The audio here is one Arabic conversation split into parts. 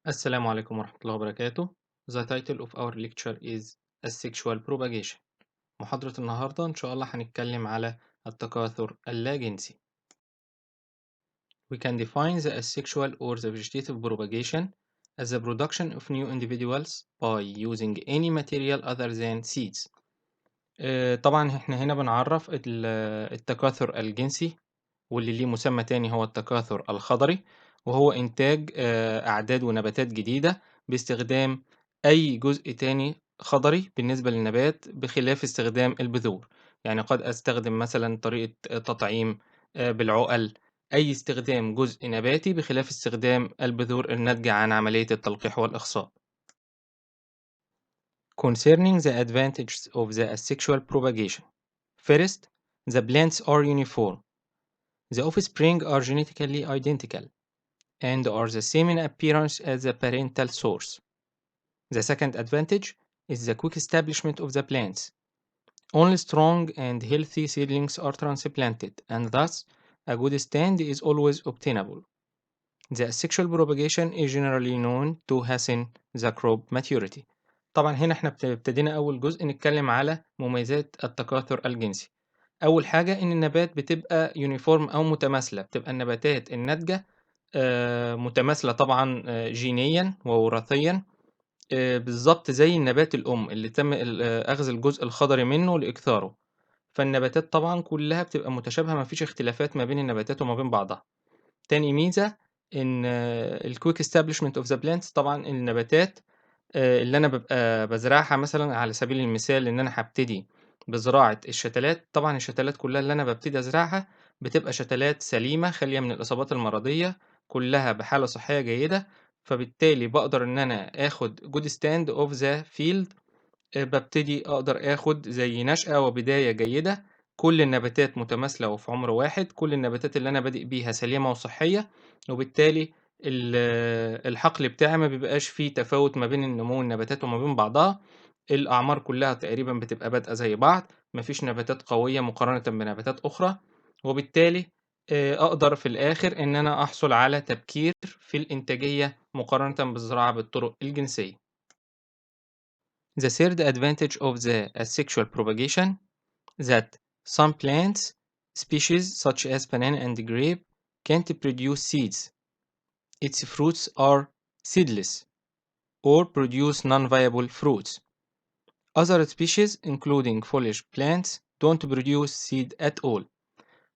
السلام عليكم ورحمة الله وبركاته. The title of our lecture is Asexual propagation. محاضرة النهاردة إن شاء الله هنتكلم على التكاثر اللاجنسي. We can define the asexual or the vegetative propagation as the production of new individuals by using any material other than seeds. طبعا احنا هنا بنعرف التكاثر الجنسي واللي ليه مسمى تاني هو التكاثر الخضري، وهو إنتاج أعداد ونباتات جديدة باستخدام أي جزء تاني خضري بالنسبة للنبات بخلاف استخدام البذور. يعني قد أستخدم مثلا طريقة تطعيم بالعقل، أي استخدام جزء نباتي بخلاف استخدام البذور الناتجة عن عملية التلقيح والإخصاب. Concerning the advantages of the asexual propagation. First, the plants are uniform. The offspring are genetically identical and are the same in appearance as the parental source. The second advantage is the quick establishment of the plants. Only strong and healthy seedlings are transplanted, and thus a good stand is always obtainable. The asexual propagation is generally known to hasten the crop maturity. طبعا هنا احنا ابتدينا أول جزء نتكلم على مميزات التكاثر الجنسي. أول حاجة إن النبات بتبقى يونيفورم أو متماثلة، بتبقى النباتات الناتجة متماثلة طبعًا جينيًا ووراثيًا، بالضبط زي النبات الأم اللي تم أخذ الجزء الخضري منه لإكثاره، فالنباتات طبعًا كلّها بتبقى متشابهة، ما فيش اختلافات ما بين النباتات وما بين بعضها. تاني ميزة إن الquick establishment of the plants، طبعًا النباتات اللي أنا بابقى بازرعها مثلًا على سبيل المثال إن أنا هابتدي بزراعة الشتلات، طبعًا الشتلات كلّها اللي أنا بابتدي أزرعها بتبقى شتلات سليمة خالية من الإصابات المرضية، كلّها بحالة صحية جيدة، فبالتالي باقدر إن أنا آخُد good stand of the field. بابتدي أقدر آخُد زي نشأة وبداية جيدة، كل النباتات متماثلة وفي عُمر واحد، كل النباتات اللي أنا بادئ بيها سليمة وصحية، وبالتالي الحقل بتاعي ما بيبقاش فيه تفاوت ما بين نمو النباتات وما بين بعضها، الأعمار كلّها تقريبًا بتبقى بادئة زي بعض، ما فيش نباتات قوية مقارنةً بنباتات أخرى، وبالتالي أقدر في الآخر إن أنا أحصل على تبكير في الإنتاجية مقارنةً بالزراعة بالطرق الجنسية. The third advantage of the asexual propagation that some plants species such as banana and grape can't produce seeds. Its fruits are seedless or produce non-viable fruits. Other species including foliage plants don't produce seed at all.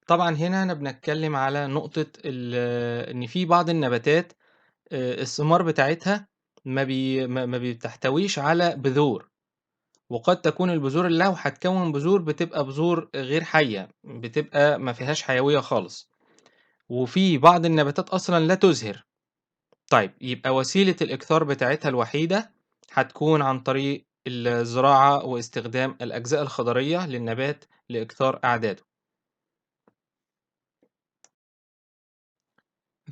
طبعًا هنا أنا بنتكلم على نقطة إن في بعض النباتات الثمار بتاعتها ما بتحتويش على بذور. وقد تكون البذور اللي لو هتكوّن بذور بتبقى بذور غير حيّة، بتبقى ما فيهاش حيوية خالص، وفي بعض النباتات أصلًا لا تُزهِر. طيب يبقى وسيلة الإكثار بتاعتها الوحيدة هتكون عن طريق الزراعة واستخدام الأجزاء الخضرية للنبات لإكثار أعداده.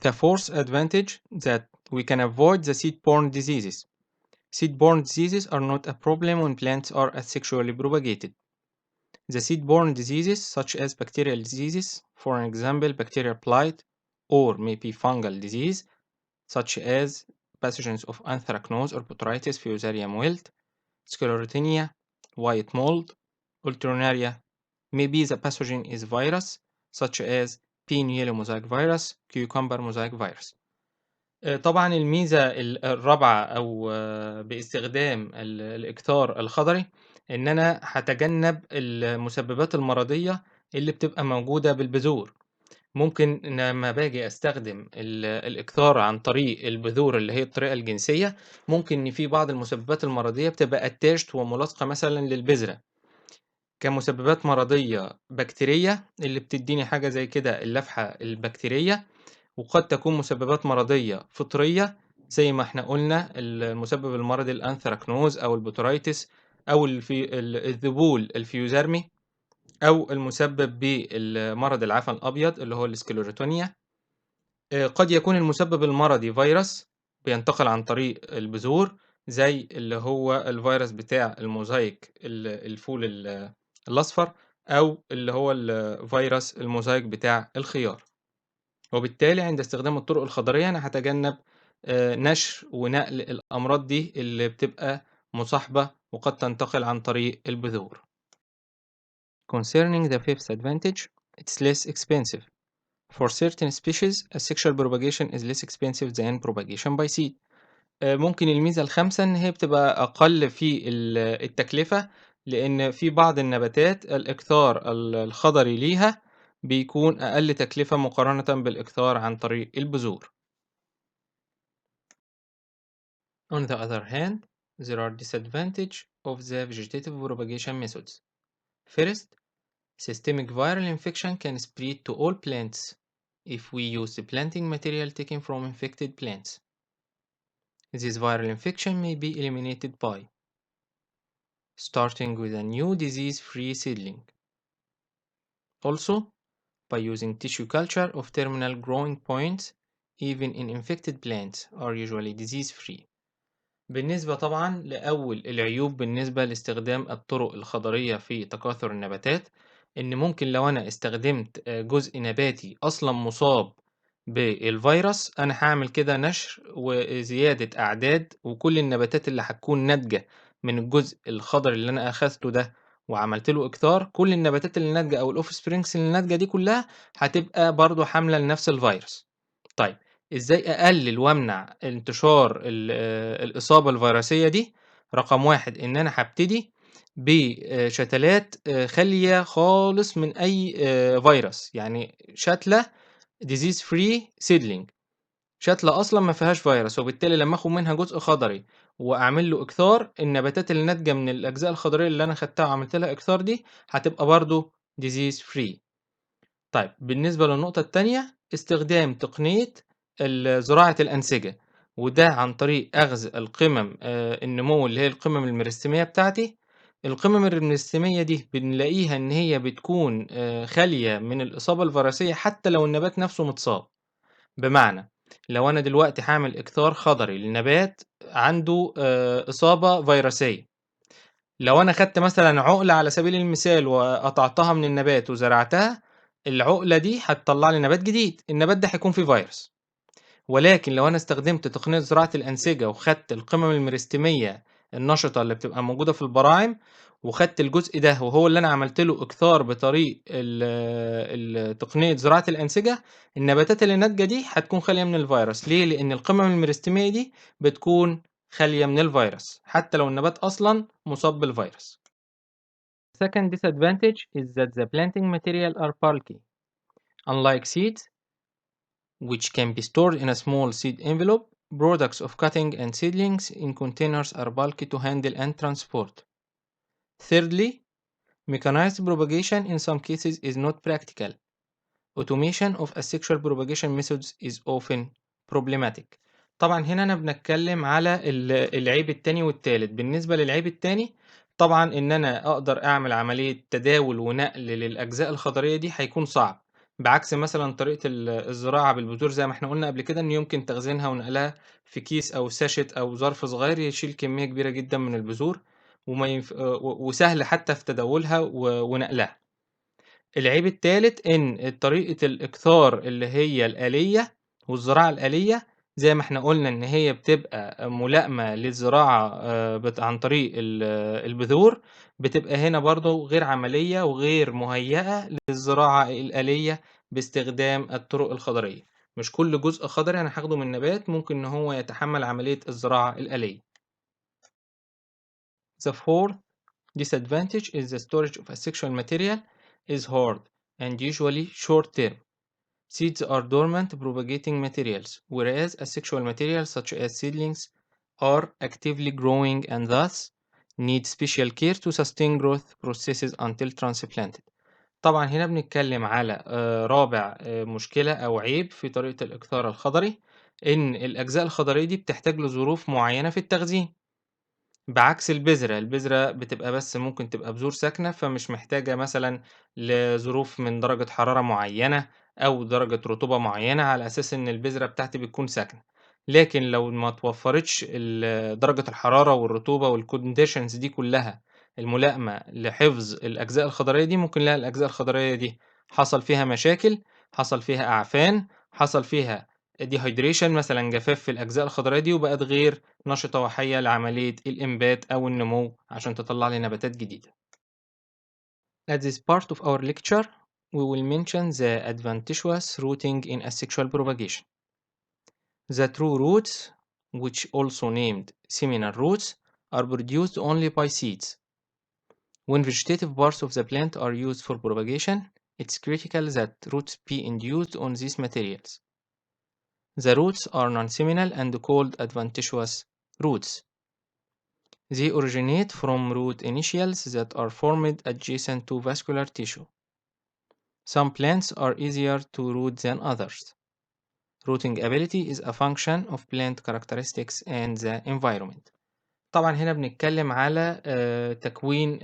The fourth advantage that we can avoid the seed-borne diseases. Seed-borne diseases are not a problem when plants are asexually propagated. The seed-borne diseases, such as bacterial diseases, for example, bacterial blight, or maybe fungal disease, such as pathogens of anthracnose or botrytis, fusarium wilt, sclerotinia, white mold, alternaria. Maybe the pathogen is virus, such as pin yellow mosaic virus, cucumber mosaic virus. طبعًا الميزة الرابعة أو باستخدام الإكثار الخضري، إن أنا هاتجنب المسببات المرضية اللي بتبقى موجودة بالبذور. ممكن لمّا باجي أستخدم الإكثار عن طريق البذور اللي هي الطريقة الجنسية، ممكن إن في بعض المسببات المرضية بتبقى attached وملاصقة مثلًا للبذرة، كمسببات مرضية بكتيرية اللي بتدّيني حاجة زي كده اللفحة البكتيرية، وقد تكون مسببات مرضية فطرية زي ما إحنا قُلنا المسبب المرضي الأنثراكنوز أو البوترايتس أو الذبول الفيوزارمي، أو المسبب بالمرض العفن الأبيض اللي هو السكليروتونيا. قد يكون المسبب المرضي فيروس بينتقل عن طريق البذور زي اللي هو الفيروس بتاع الموزايك الفول الأصفر، أو اللي هو فيروس الموزايك بتاع الخيار. وبالتالي عند استخدام الطرق الخضرية أنا هاتجنب نشر ونقل الأمراض دي اللي بتبقى مصاحبة وقد تنتقل عن طريق البذور. Concerning the fifth advantage, it's less expensive. For certain species, asexual propagation is less expensive than propagation by seed. ممكن الميزة الخامسة إن هي بتبقى أقل في التكلفة، لإن في بعض النباتات الإكثار الخضري ليها بيكون أقل تكلفة مقارنة بالإكثار عن طريق البذور. On the other hand, there are disadvantages of the vegetative propagation methods. First, systemic viral infection can spread to all plants if we use the planting material taken from infected plants. This viral infection may be eliminated by starting with a new disease-free seedling. Also, by using tissue culture of terminal growing points, even in infected plants are usually disease-free. بالنسبة طبعا لأول العيوب بالنسبة لاستخدام الطرق الخضرية في تكاثر النباتات، إن ممكن لو أنا استخدمت جزء نباتي أصلا مصاب بالفيروس، أنا هعمل كده نشر وزيادة أعداد، وكل النباتات اللي هتكون ناتجة من الجزء الخضري اللي أنا أخذته ده وعملت له إكتار، كل النباتات اللي ناتجة أو الأوف سبرينجز اللي ناتجة دي كلها هتبقى برضو حاملة لنفس الفيروس. طيب، إزاي أقلل وأمنع انتشار الإصابة الفيروسية دي؟ رقم 1 إن أنا هابتدي بشتلات خالية خالص من أي فيروس، يعني شتلة disease free seedling، شتلة أصلًا ما فيهاش فيروس، وبالتالي لمّا آخد منها جزء خضري وأعمل له إكثار، النباتات اللي ناتجة من الأجزاء الخضرية اللي أنا خدتها وعملت لها إكثار دي هتبقى برضه disease free. طيب، بالنسبة للنقطة التانية، استخدام تقنية زراعة الأنسجة، وده عن طريق أخذ القمم النمو اللي هي القمم الميرستمية بتاعتي. القمم الميرستمية دي بنلاقيها إن هي بتكون خالية من الإصابة الفيروسية حتى لو النبات نفسه متصاب. بمعنى، لو أنا دلوقتي هاعمل إكثار خضري لنبات عنده إصابة فيروسية، لو أنا خدت مثلًا عُقلة على سبيل المثال وقطعتها من النبات وزرعتها، العُقلة دي هتطلّع لي نبات جديد، النبات ده هيكون فيه فيروس. ولكن لو أنا استخدمت تقنية زراعة الأنسجة وخدت القمم الميرستمية النشطة اللي بتبقى موجودة في البراعم، وخدت الجزء ده وهو اللي أنا عملت له إكثار بطريق تقنية زراعة الأنسجة، النباتات اللي ناتجة دي هتكون خالية من الفيروس. ليه؟ لأن القمم الميرستمية دي بتكون خالية من الفيروس حتى لو النبات أصلًا مصاب بالفيروس. Second disadvantage is that the planting material are bulky. Unlike seeds, which can be stored in a small seed envelope, products of cutting and seedlings in containers are bulky to handle and transport. Thirdly, mechanized propagation in some cases is not practical. Automation of asexual propagation methods is often problematic. طبعا هنا أنا بنتكلم على العيب التاني والتالت. بالنسبة للعيب التاني، طبعا إن أنا أقدر أعمل عملية تداول ونقل للأجزاء الخضرية دي هيكون صعب، بعكس مثلا طريقة الزراعة بالبذور زي ما احنا قلنا قبل كده، إن يمكن تخزينها ونقلها في كيس أو ساشت أو ظرف صغير يشيل كمية كبيرة جدا من البذور، وسهل حتى في تداولها ونقلها. العيب التالت إن طريقة الإكثار اللي هي الآلية والزراعة الآلية زي ما إحنا قُلنا إن هي بتبقى ملائمة للزراعة عن طريق البذور، بتبقى هنا برضه غير عملية وغير مُهيّأة للزراعة الآلية باستخدام الطرق الخضرية. مش كل جزء خضري أنا هاخده من نبات ممكن إن هو يتحمّل عملية الزراعة الآلية. The fourth disadvantage is the storage of asexual material is hard and usually short-term. Seeds are dormant propagating materials, whereas asexual materials such as seedlings are actively growing and thus need special care to sustain growth processes until transplanted. طبعا هنا بنتكلم على رابع مشكلة أو عيب في طريقة الإكثار الخضري، إن الأجزاء الخضرية دي بتحتاج لظروف معينة في التخزين، بعكس البذرة بتبقى بس ممكن تبقى بذور ساكنة، فمش محتاجة مثلًا لظروف من درجة حرارة معيّنة أو درجة رطوبة معيّنة، على أساس إن البذرة بتاعتي بتكون ساكنة. لكن لو ما اتوفّرتش درجة الحرارة والرطوبة والconditions دي كلّها الملائمة لحفظ الأجزاء الخضرية دي، ممكن نلاقي الأجزاء الخضرية دي حصل فيها مشاكل، حصل فيها أعفان، حصل فيها dehydration مثلًا جفاف في الأجزاء الخضرية دي، وبقت غير نشطة وحية لعملية الإنبات أو النمو عشان تطلّع لي نباتات جديدة. At this part of our lecture, we will mention the adventitious rooting in asexual propagation. The true roots, which also named seminal roots, are produced only by seeds. When vegetative parts of the plant are used for propagation, it's critical that roots be induced on these materials. The roots are non-seminal and called adventitious roots. They originate from root initials that are formed adjacent to vascular tissue. Some plants are easier to root than others. Rooting ability is a function of plant characteristics and the environment. طبعًا هنا بنتكلم على تكوين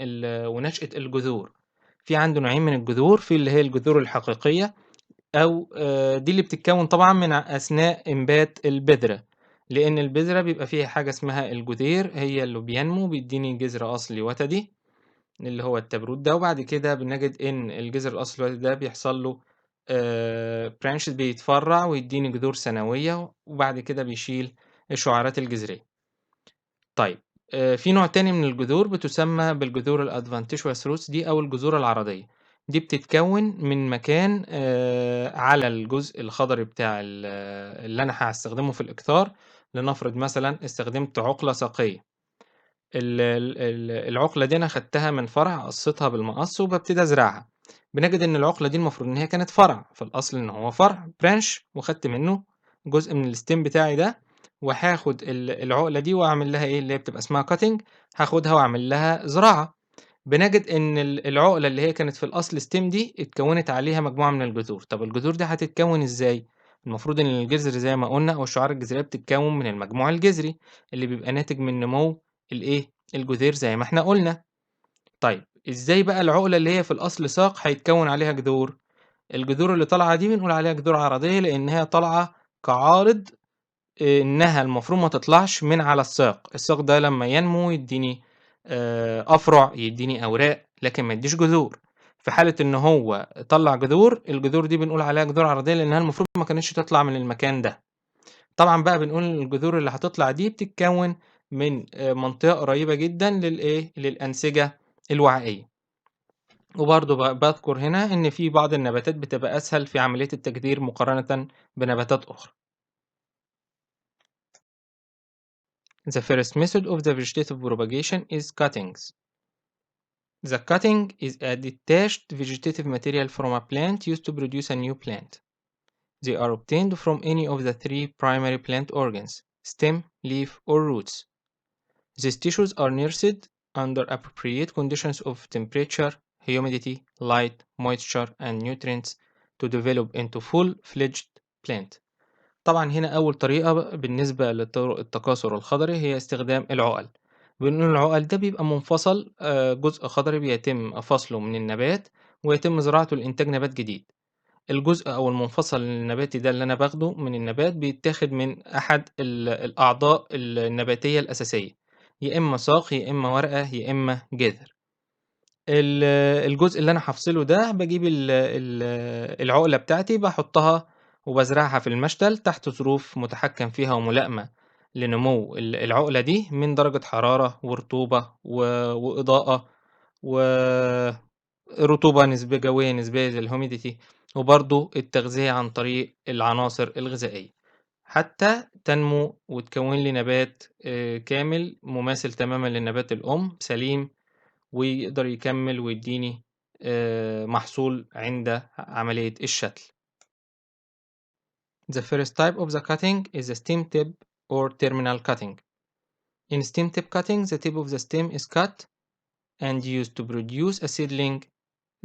ونشأة الجذور. في عنده نوعين من الجذور، في اللي هي الجذور الحقيقية أو دي اللي بتتكوّن طبعًا من أثناء إنبات البذرة، لإن البذرة بيبقى فيها حاجة اسمها الجذير هي اللي بينمو بيدّيني جذر أصلي وتدي اللي هو التبروت ده، وبعد كده بنجد إن الجذر الأصلي الوتدي ده بيحصل له branches بيتفرّع ويدّيني جذور ثانوية، وبعد كده بيشيل الشعيرات الجذرية. طيب في نوع تاني من الجذور بتُسمّى بالجذور الadventitious roots دي أو الجذور العرضية، دي بتتكوّن من مكان على الجزء الخضري بتاع اللي أنا هاستخدمه في الإكثار، لنفرض مثلًا استخدمت عُقلة ساقية، العُقلة دي أنا خدتها من فرع قصّيتها بالمقص وبابتدي أزرعها، بنجد إن العُقلة دي المفروض إن هي كانت فرع، في الأصل إن هو فرع branch وخدت منّه جزء من الstem بتاعي ده وهاخد العُقلة دي وأعمل لها إيه، اللي هي بتبقى اسمها cutting هاخدها وأعمل لها زراعة، بنجد إن العُقلة اللي هي كانت في الأصل stem دي اتكوّنت عليها مجموعة من الجذور، طَب الجذور دي هتتكوّن إزاي؟ المفروض إن الجذر زي ما قُلنا أو الشعيرة الجذرية بتتكوّن من المجموع الجذري، اللي بيبقى ناتج من نمو الإيه، الجذير زي ما إحنا قُلنا. طيب إزاي بقى العُقلة اللي هي في الأصل ساق هيتكوّن عليها جذور؟ الجذور اللي طالعة دي بنقول عليها جذور عرضية لإن هي طالعة كعارض إنها المفروض ما تطلعش من على الساق، الساق ده لمّا ينمو يدّيني أفرع، يدّيني أوراق، لكن ما يدّيش جذور. في حالة إن هو طلّع جذور، الجذور دي بنقول عليها جذور عرضية لإنها المفروض ما كانتش تطلع من المكان ده. طبعًا بقى بنقول إن الجذور اللي هتطلع دي بتتكوّن من منطقة قريبة جدًا للإيه، للأنسجة الوعائية. وبرضه باذكر هنا إن في بعض النباتات بتبقى أسهل في عملية التجذير مقارنةً بنباتات أخرى. The first method of the vegetative propagation is cuttings. The cutting is a detached vegetative material from a plant used to produce a new plant. They are obtained from any of the three primary plant organs, stem, leaf, or roots. These tissues are nursed under appropriate conditions of temperature, humidity, light, moisture, and nutrients to develop into full-fledged plant. طبعًا هنا أول طريقة بالنسبة لطرق التكاثر الخضري هي استخدام العُقَل. بنقول العُقَل ده بيبقى منفصل جزء خضري بيتم فصله من النبات ويتم زراعته لإنتاج نبات جديد. الجزء أو المنفصل النباتي ده اللي أنا باخده من النبات بيتاخد من أحد الأعضاء النباتية الأساسية، يا إما ساق، يا إما ورقة، يا إما جذر. الجزء اللي أنا هافصله ده باجيب العُقلة بتاعتي باحطها وبازرعها في المشتل تحت ظروف مُتحكم فيها وملائمة لنمو العُقلة دي من درجة حرارة ورطوبة وإضاءة ورطوبة جوية نسبية للhumidity وبرضه التغذية عن طريق العناصر الغذائية، حتى تنمو وتكوّن لي نبات كامل مماثل تمامًا للنبات الأم سليم ويقدر يكمّل ويدّيني محصول عند عملية الشتل. The first type of the cutting is the stem tip or terminal cutting. In stem tip cutting, the tip of the stem is cut and used to produce a seedling.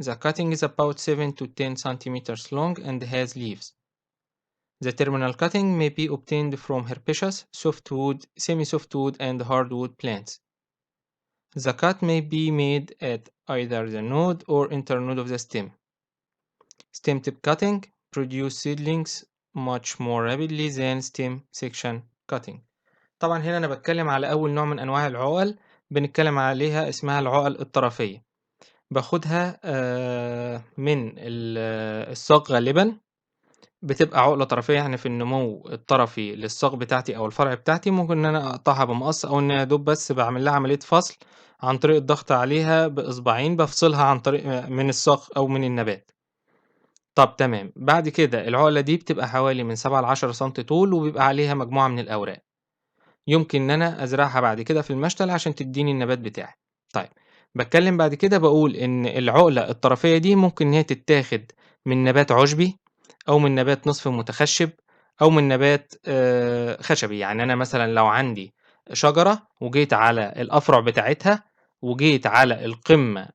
The cutting is about 7 to 10 centimeters long and has leaves. The terminal cutting may be obtained from herbaceous, softwood, semi-softwood, and hardwood plants. The cut may be made at either the node or internode of the stem. Stem tip cutting produce seedlings much more rapidly than stem section cutting. طبعًا هنا أنا باتكلم على أول نوع من أنواع العُقَل بنتكلم عليها اسمها العُقَل الطرفية. باخدها من الساق غالبًا بتبقى عُقلة طرفية يعني في النمو الطرفي للساق بتاعتي أو الفرع بتاعتي، ممكن إن أنا أقطعها بمقص أو إن يا دوب بس باعمل لها عملية فصل عن طريق الضغط عليها بإصبعين، بافصلها عن طريق من الساق أو من النبات. طب تمام، بعد كده العُقلة دي بتبقى حوالي من 7 ل10 سنتي طول وبيبقى عليها مجموعة من الأوراق. يمكن إن أنا أزرعها بعد كده في المشتل عشان تدّيني النبات بتاعي. طيب، باتكلّم بعد كده باقول إن العُقلة الطرفية دي ممكن إن هي تتاخد من نبات عُشبي أو من نبات نصف متخشب أو من نبات خشبي. يعني أنا مثلًا لو عندي شجرة وجيت على الأفرع بتاعتها وجيت على القمة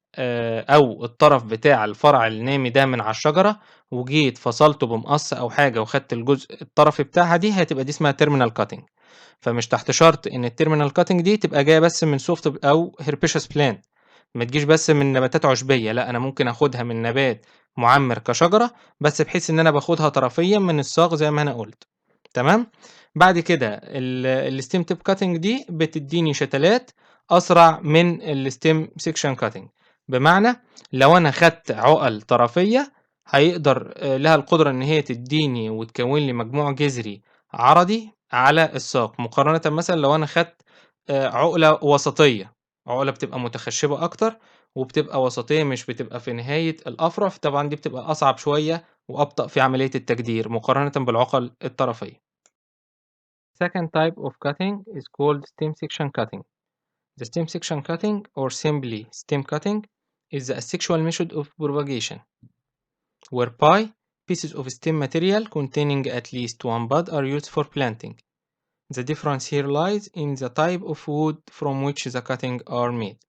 أو الطرف بتاع الفرع النامي ده من على الشجرة وجيت فصلته بمقص أو حاجة وخدت الجزء الطرفي بتاعها دي، هتبقى دي اسمها terminal cutting. فمش تحت شرط إن الterminal cutting دي تبقى جاية بس من soft أو herbaceous plant، ما تجيش بس من نباتات عشبية، لأ أنا ممكن آخُدها من نبات مُعمّر كشجرة، بس بحيث إن أنا باخُدها طرفيًا من الساق زي ما أنا قُلت، تمام؟ بعد كده الstem tip cutting دي بتدّيني شتلات أسرع من الstem section cutting، بمعنى لو أنا خدت عُقَل طرفية هيقدر لها القدرة إن هي تدّيني وتكوّن لي مجموع جذري عرضي على الساق، مقارنةً مثلًا لو أنا خدت عُقلة وسطية، عُقلة بتبقى متخشبة أكتر وبتبقى وسطية مش بتبقى في نهاية الأفرع، فطبعًا دي بتبقى أصعب شوية وأبطأ في عملية التجدير مقارنةً بالعُقَل الطرفية. Second type of cutting is called stem section cutting. The stem section cutting or simply stem cutting is the asexual method of propagation whereby pieces of stem material containing at least one bud are used for planting. The difference here lies in the type of wood from which the cutting are made.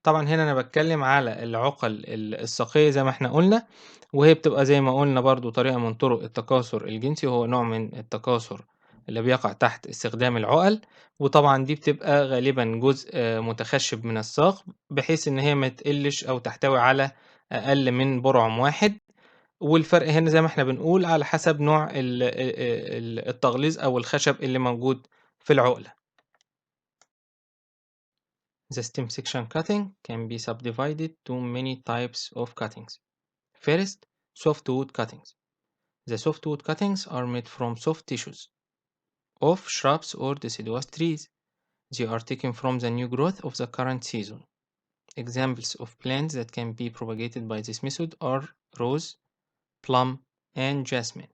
طبعًا هنا أنا باتكلم على العُقَل الساقية زي ما إحنا قُلنا، وهي بتبقى زي ما قُلنا برضه طريقة من طُرق التكاثر الجنسي، وهو نوع من التكاثر اللي بيقع تحت استخدام العُقَل، وطبعًا دي بتبقى غالبًا جزء متخشب من الساق، بحيث إن هي ما تقلّش أو تحتوي على أقل من بُرعم واحد، والفرق هنا زي ما إحنا بنقول على حسب نوع التغليظ أو الخشب اللي موجود في العُقلة. The stem section cutting can be subdivided to many types of cuttings. First, softwood cuttings. The softwood cuttings are made from soft tissues of shrubs or deciduous trees. They are taken from the new growth of the current season. Examples of plants that can be propagated by this method are rose, plum, and jasmine.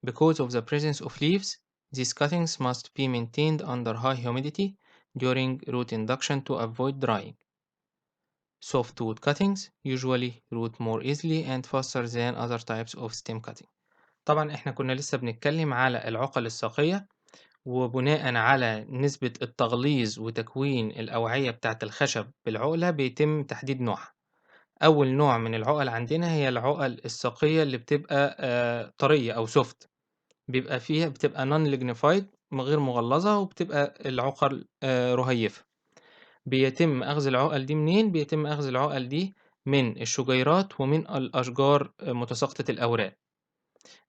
Because of the presence of leaves, these cuttings must be maintained under high humidity during root induction to avoid drying. Softwood cuttings usually root more easily and faster than other types of stem cutting. طبعًا إحنا كنا لسه بنتكلم على العُقَل الساقية، وبناءً على نسبة التغليظ وتكوين الأوعية بتاعة الخشب بالعُقلة بيتم تحديد نوعها. أول نوع من العُقَل عندنا هي العُقَل الساقية اللي بتبقى طرية أو soft، بتبقى non lignified غير مغلظة، وبتبقى العُقَل رهيفة. بيتم أخذ العُقَل دي منين؟ بيتم أخذ العُقَل دي من الشجيرات ومن الأشجار متساقطة الأوراق.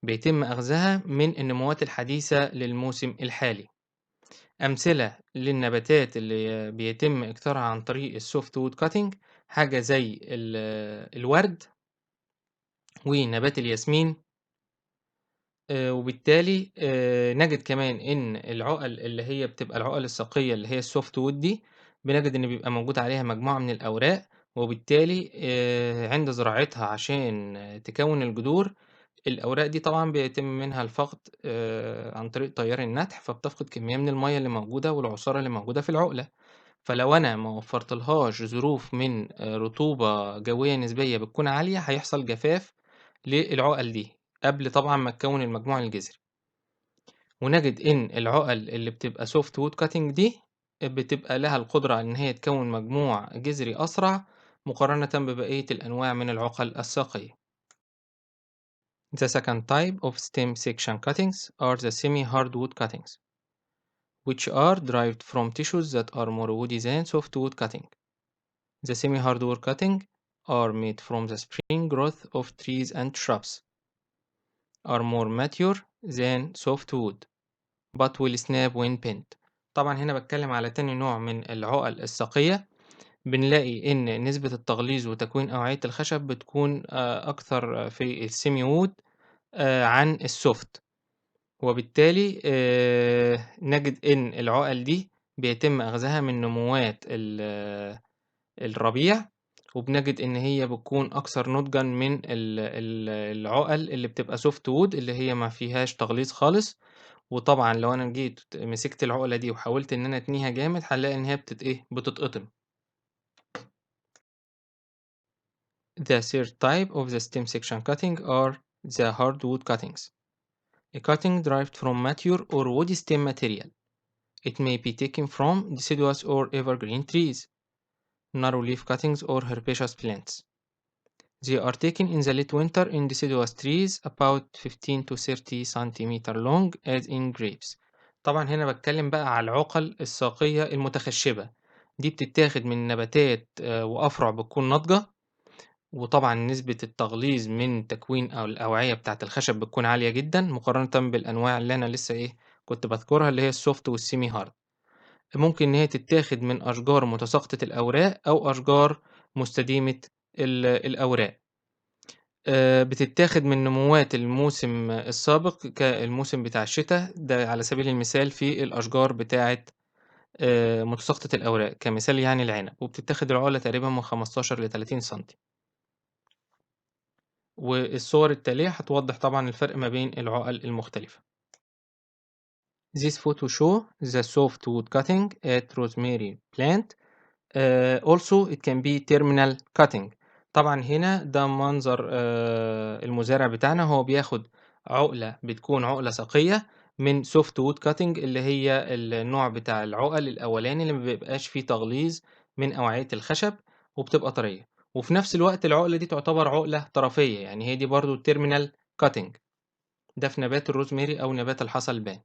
بيتم أخذها من النموات الحديثة للموسم الحالي. أمثلة للنباتات اللي بيتم إكثارها عن طريق الsoftwood cutting حاجة زي الورد ونبات الياسمين. وبالتالي نجد كمان إن العُقَل اللي هي بتبقى العُقَل الساقية اللي هي الsoftwood دي، بنجد إن بيبقى موجود عليها مجموعة من الأوراق، وبالتالي عند زراعتها عشان تكوِّن الجذور، الأوراق دي طبعًا بيتم منها الفقد عن طريق تيار النتح، فبتفقد كمية من المَيّة اللي موجودة والعُصارة اللي موجودة في العُقلة. فلو أنا ما وفّرتلهاش ظروف من رطوبة جوية نسبية بتكون عالية، هيحصل جفاف للعُقَل دي، قبل طبعًا ما تكوِّن المجموع الجذري. ونجد إن العُقَل اللي بتبقى softwood cutting دي بتبقى لها القدرة إن هي تكوِّن مجموع جذري أسرع مقارنةً ببقية الأنواع من العُقَل الساقية. The second type of stem section cuttings are the semi-hardwood cuttings, which are derived from tissues that are more woody than softwood cutting. The semi-hardwood cutting are made from the spring growth of trees and shrubs, are more mature than softwood, but will snap when bent. طبعًا هنا باتكلم على تاني نوع من العُقَل الساقية، بنلاقي إن نسبة التغليظ وتكوين أوعية الخشب بتكون أكثر في الsemi wood عن الsoft. وبالتالي نجد إن العُقَل دي بيتم أخذها من نموات الربيع، وبنجد إن هي بتكون أكثر نضجًا من العُقَل اللي بتبقى softwood اللي هي ما فيهاش تغليظ خالص. وطبعًا لو أنا جيت مسكت العُقلة دي وحاولت إن أنا أتنيها جامد، هنلاقي إن هي بتتقطم. The third type of the stem section cutting are the hardwood cuttings. A cutting derived from mature or woody stem material. It may be taken from deciduous or evergreen trees, narrow leaf cuttings or herbaceous plants. They are taken in the late winter in deciduous trees about 15 to 30 centimeter long as in grapes. طبعا هنا بتكلم بقى على العقل الساقية المتخشبة. دي بتتاخد من نباتات وأفرع بتكون ناضجة. وطبعا نسبة التغليظ من تكوين أو الأوعية بتاعة الخشب بتكون عالية جدا مقارنة بالأنواع اللي أنا لسه كنت بذكرها اللي هي السوفت والسيمي هارد. ممكن إن هي تتاخد من أشجار متساقطة الأوراق أو أشجار مستديمة الأوراق. بتتاخد من نموات الموسم السابق كالموسم بتاع الشتا، ده على سبيل المثال في الأشجار بتاعة متساقطة الأوراق، كمثال يعني العنب، وبتتاخد العُقلة تقريبًا من 15 ل30 سنتي. والصور التالية هتوضح طبعًا الفرق ما بين العُقل المختلفة. This photo show the softwood cutting at rosemary plant. Also it can be terminal cutting. طبعًا هنا ده منظر المزارع بتاعنا، هو بياخد عُقلة بتكون عُقلة ساقية من softwood cutting اللي هي النوع بتاع العُقل الأولاني اللي ما بيبقاش فيه تغليظ من أوعية الخشب وبتبقى طرية. وفي نفس الوقت العُقلة دي تعتبر عُقلة طرفية، يعني هي دي برضه terminal cutting. ده في نبات الروزماري أو نبات الحصى البان.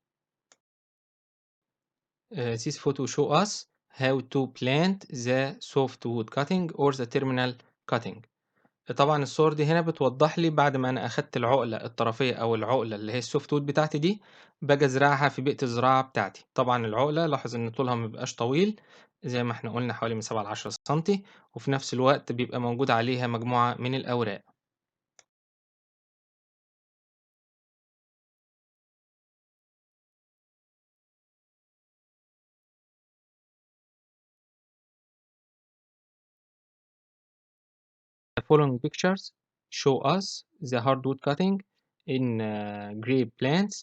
This photo show us how to plant the softwood cutting or the terminal cutting. طبعًا الصور دي هنا بتوضح لي بعد ما أنا أخدت العُقلة الطرفية أو العُقلة اللي هي الsoftwood بتاعتي دي، باجي أزرعها في بيئة الزراعة بتاعتي. طبعًا العُقلة لاحظ إن طولها ما بيبقاش طويل زي ما إحنا قُلنا حوالي من 7 ل10 سنتي، وفي نفس الوقت بيبقى موجود عليها مجموعة من الأوراق. The following pictures show us the hardwood cutting in grape plants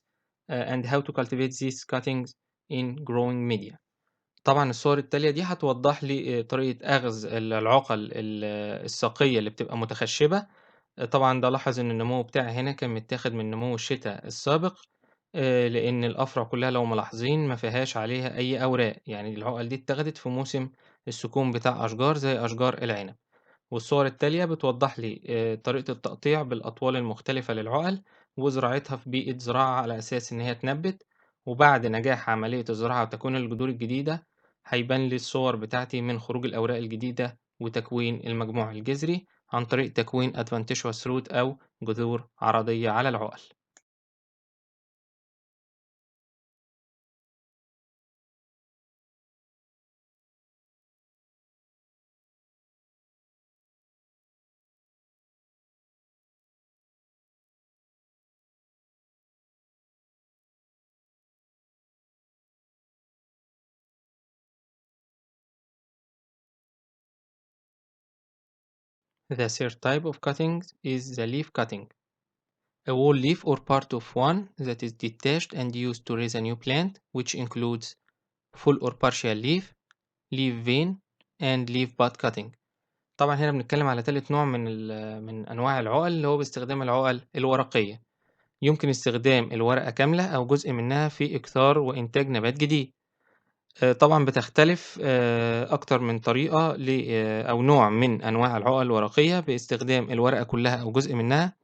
and how to cultivate these cuttings in growing media. طبعًا الصور التالية دي هتوضح لي طريقة أخذ العُقَل الساقية اللي بتبقى متخشبة. طبعًا ده لاحظ إن النمو بتاعي هنا كان متاخد من نمو الشتا السابق، لإن الأفرع كلها لو ملاحظين ما فيهاش عليها أي أوراق، يعني العُقَل دي اتاخدت في موسم السكون بتاع أشجار زي أشجار العنب. والصور التالية بتوضح لي طريقة التقطيع بالأطوال المختلفة للعُقَل وزراعتها في بيئة زراعة على أساس إن هي تنبِّت. وبعد نجاح عملية الزراعة وتكوين الجذور الجديدة، هيبان لي الصور بتاعتي من خروج الأوراق الجديدة وتكوين المجموع الجذري عن طريق تكوين adventitious root أو جذور عرضية على العُقَل. The third type of cutting is the leaf cutting. A whole leaf or part of one that is detached and used to raise a new plant, which includes full or partial leaf, leaf vein and leaf bud cutting. طبعًا هنا بنتكلم على تالت نوع من أنواع العُقَل اللي هو باستخدام العُقَل الورقية. يمكن استخدام الورقة كاملة أو جزء منها في إكثار وإنتاج نبات جديد. طبعًا بتختلف أكتر من طريقة أو نوع من أنواع العُقَل الورقية باستخدام الورقة كلها أو جزء منها.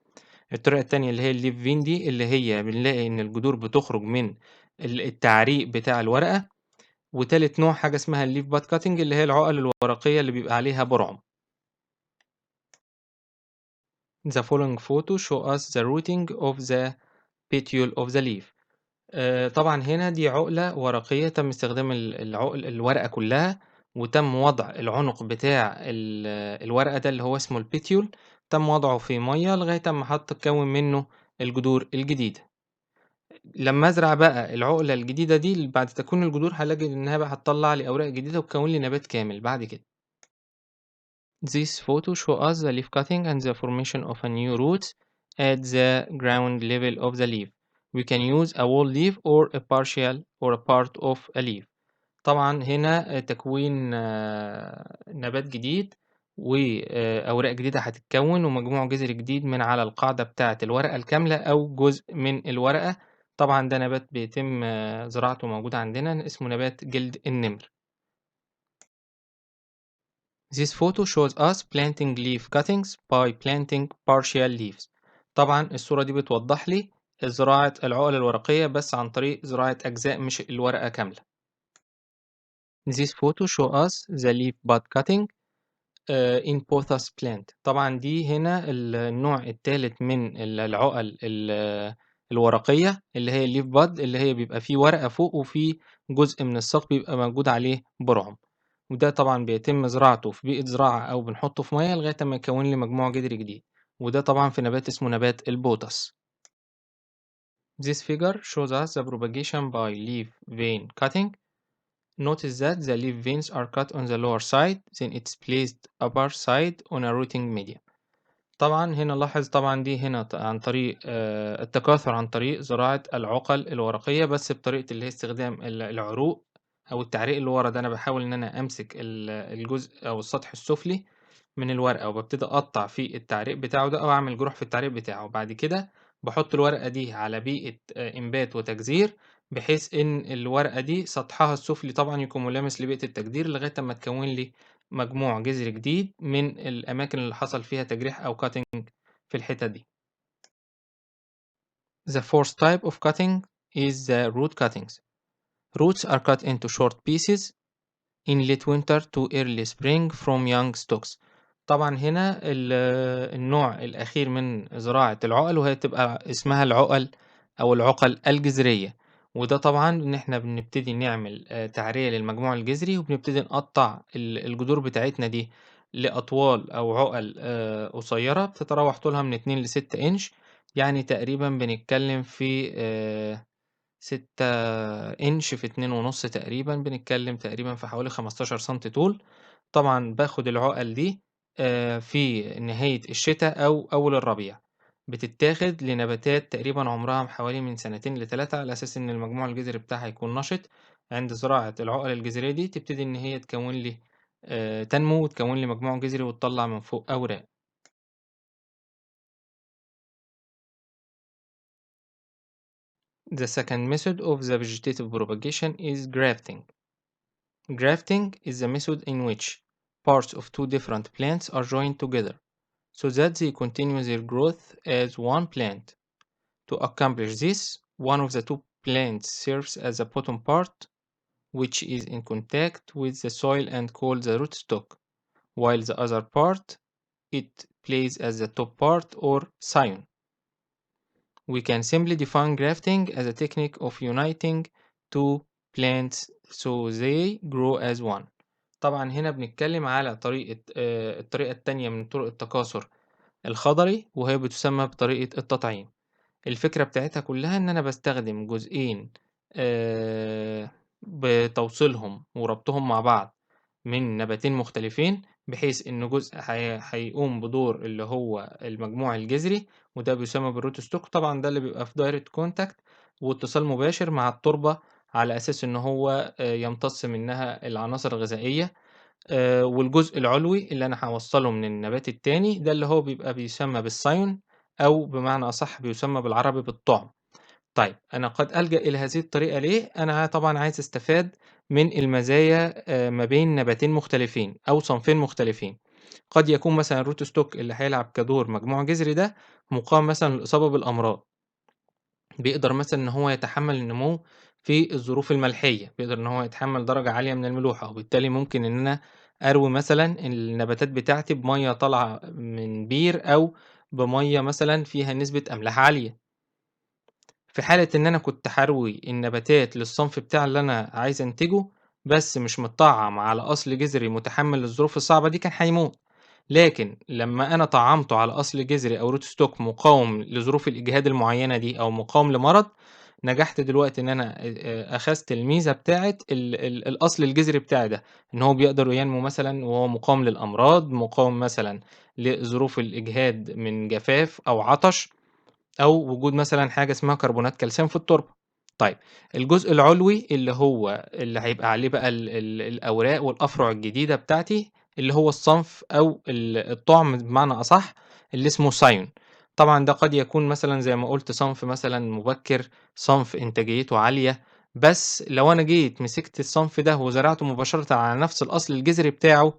الطريقة التانية اللي هي الleaf vein دي اللي هي بنلاقي إن الجذور بتخرج من التعريق بتاع الورقة. وتالت نوع حاجة اسمها الleaf bud cutting اللي هي العُقَل الورقية اللي بيبقى عليها برعم. The following photo show us the rooting of the petiole of the leaf. طبعًا هنا دي عُقلة ورقية تم استخدام الورقة كلّها، وتم وضع العنق بتاع الورقة ده اللي هو اسمه الpetiole. تم وضعه في مَيّة لغاية أمّا اتكوّن منّه الجذور الجديدة. لمّا أزرع بقى العُقلة الجديدة دي بعد تكوين الجذور هالاقي إنها بقى هتطلّع لي أوراق جديدة وتكوّن لي نبات كامل بعد كده. This photo show us the leaf cutting and the formation of a new roots at the ground level of the leaf. We can use a whole leaf or a partial or a part of a leaf. طبعًا هنا تكوين نبات جديد وأوراق جديدة هتتكوّن ومجموع جذري جديد من على القاعدة بتاعة الورقة الكاملة أو جزء من الورقة. طبعًا ده نبات بيتم زراعته موجود عندنا اسمه نبات جلد النمر. This photo shows us planting leaf cuttings by planting partial leaves. طبعًا الصورة دي بتوضح لي زراعة العقل الورقية بس عن طريق زراعة أجزاء مش الورقة كاملة. This photo show us the leaf bud cutting in pothos plant. طبعًا دي هنا النوع التالت من العُقَل الورقية اللي هي الleaf bud اللي هي بيبقى فيه ورقة فوق وفيه جزء من الساق بيبقى موجود عليه برعم، وده طبعًا بيتم زراعته في بيئة زراعة أو بنحطه في مَيّة لغاية أمّا يكوّن لي مجموع جذري جديد، وده طبعًا في نبات اسمه نبات البوتس. This figure shows us the propagation by leaf vein cutting. Notice that the leaf veins are cut on the lower side, then it's placed upper side on a rooting medium. طبعًا هنا لاحظ طبعًا دي هنا عن طريق التكاثر عن طريق زراعة العُقَل الورقية، بس بطريقة اللي هي استخدام العروق أو التعريق اللي ورا ده. أنا باحاول إن أنا أمسك الجزء أو السطح السفلي من الورقة وبابتدي أقطّع في التعريق بتاعه ده أو أعمل جروح في التعريق بتاعه، وبعد كده باحُط الورقة دي على بيئة إنبات وتجذير، بحيث إن الورقة دي سطحها السفلي طبعًا يكون ملامس لبيئة التجدير لغاية أمّا تكوّن لي مجموع جذري جديد من الأماكن اللي حصل فيها تجريح أو cutting في الحتت دي. The fourth type of cutting is the root cuttings. Roots are cut into short pieces in late winter to early spring from young stalks. طبعًا هنا النوع الأخير من زراعة العُقَل وهي تبقى اسمها العُقَل أو العُقَل الجذرية، وده طبعًا إن إحنا بنبتدي نعمل تعرية للمجموع الجذري وبنبتدي نقطّع الجذور بتاعتنا دي لأطوال أو عُقَل قصيّرة بتتراوح طولها من 2 ل6 إنش، يعني تقريبًا بنتكلّم في 6 إنش في 2.5 تقريبًا، بنتكلّم تقريبًا في حوالي 15 سنتي طول. طبعًا باخد العُقَل دي في نهاية الشتا أو أول الربيع، بتتاخد لنباتات تقريبًا عمرها حوالي من سنتين ل3 على أساس إن المجموع الجذري بتاعها يكون نشط. عند زراعة العُقَل الجذرية دي تبتدي إن هي تكوّن لي تنمو وتكوّن لي مجموع جذري وتطلّع من فوق أوراق. The second method of the vegetative propagation is grafting. Grafting is a method in which parts of two different plants are joined together so that they continue their growth as one plant. To accomplish this, one of the two plants serves as a bottom part, which is in contact with the soil and called the rootstock, while the other part it plays as the top part or scion. We can simply define grafting as a technique of uniting two plants so they grow as one. طبعًا هنا بنتكلم على الطريقة التانية من طرق التكاثر الخضري وهي بتسمى بطريقة التطعيم. الفكرة بتاعتها كلّها إن أنا باستخدم جزئين بتوصيلهم وربطهم مع بعض من نباتين مختلفين، بحيث إن جزء هيقوم بدور اللي هو المجموع الجذري وده بيسمى بالroot stock. طبعًا ده اللي بيبقى في direct contact واتصال مباشر مع التربة على أساس إن هو يمتص منها العناصر الغذائية. والجزء العلوي اللي أنا هاوصّله من النبات التاني ده اللي هو بيبقى بيسمى بالscion أو بمعنى أصح بيسمى بالعربي بالطعم. طيب أنا قد ألجأ إلى هذه الطريقة ليه؟ أنا طبعًا عايز أستفاد من المزايا ما بين نباتين مختلفين أو صنفين مختلفين. قد يكون مثلًا الroot stock اللي هيلعب كدور مجموع جذري ده مقاوم مثلًا للإصابة بالأمراض. بيقدر مثلًا إن هو يتحمّل النمو في الظروف الملحية، بيقدر إن هو يتحمّل درجة عالية من الملوحة، وبالتالي ممكن إن أنا أروي مثلًا النباتات بتاعتي بمَيّة طالعة من بير أو بمَيّة مثلًا فيها نسبة أملاح عالية. في حالة إن أنا كنت هاروي النباتات للصنف بتاعي اللي أنا عايز أنتجه، بس مش متطعّم على أصل جذري متحمّل للظروف الصعبة دي، كان هيموت. لكن لمّا أنا طعّمته على أصل جذري أو root stock مقاوم لظروف الإجهاد المعيّنة دي أو مقاوم لمرض، نجحت دلوقتي إن أنا أخذت الميزة بتاعة الأصل الجذري بتاعي ده، إن هو بيقدر ينمو مثلًا وهو مقاوم للأمراض، مقاوم مثلًا لظروف الإجهاد من جفاف أو عطش. أو وجود مثلًا حاجة اسمها كربونات كالسيوم في التربة. طيب الجزء العلوي اللي هيبقى عليه بقى الأوراق والأفرع الجديدة بتاعتي، اللي هو الصنف أو الطعم بمعنى أصح اللي اسمه سايون. طبعًا ده قد يكون مثلًا زي ما قُلت صنف مثلًا مبكر، صنف إنتاجيته عالية، بس لو أنا جيت مسكت الصنف ده وزرعته مباشرةً على نفس الأصل الجذري بتاعه،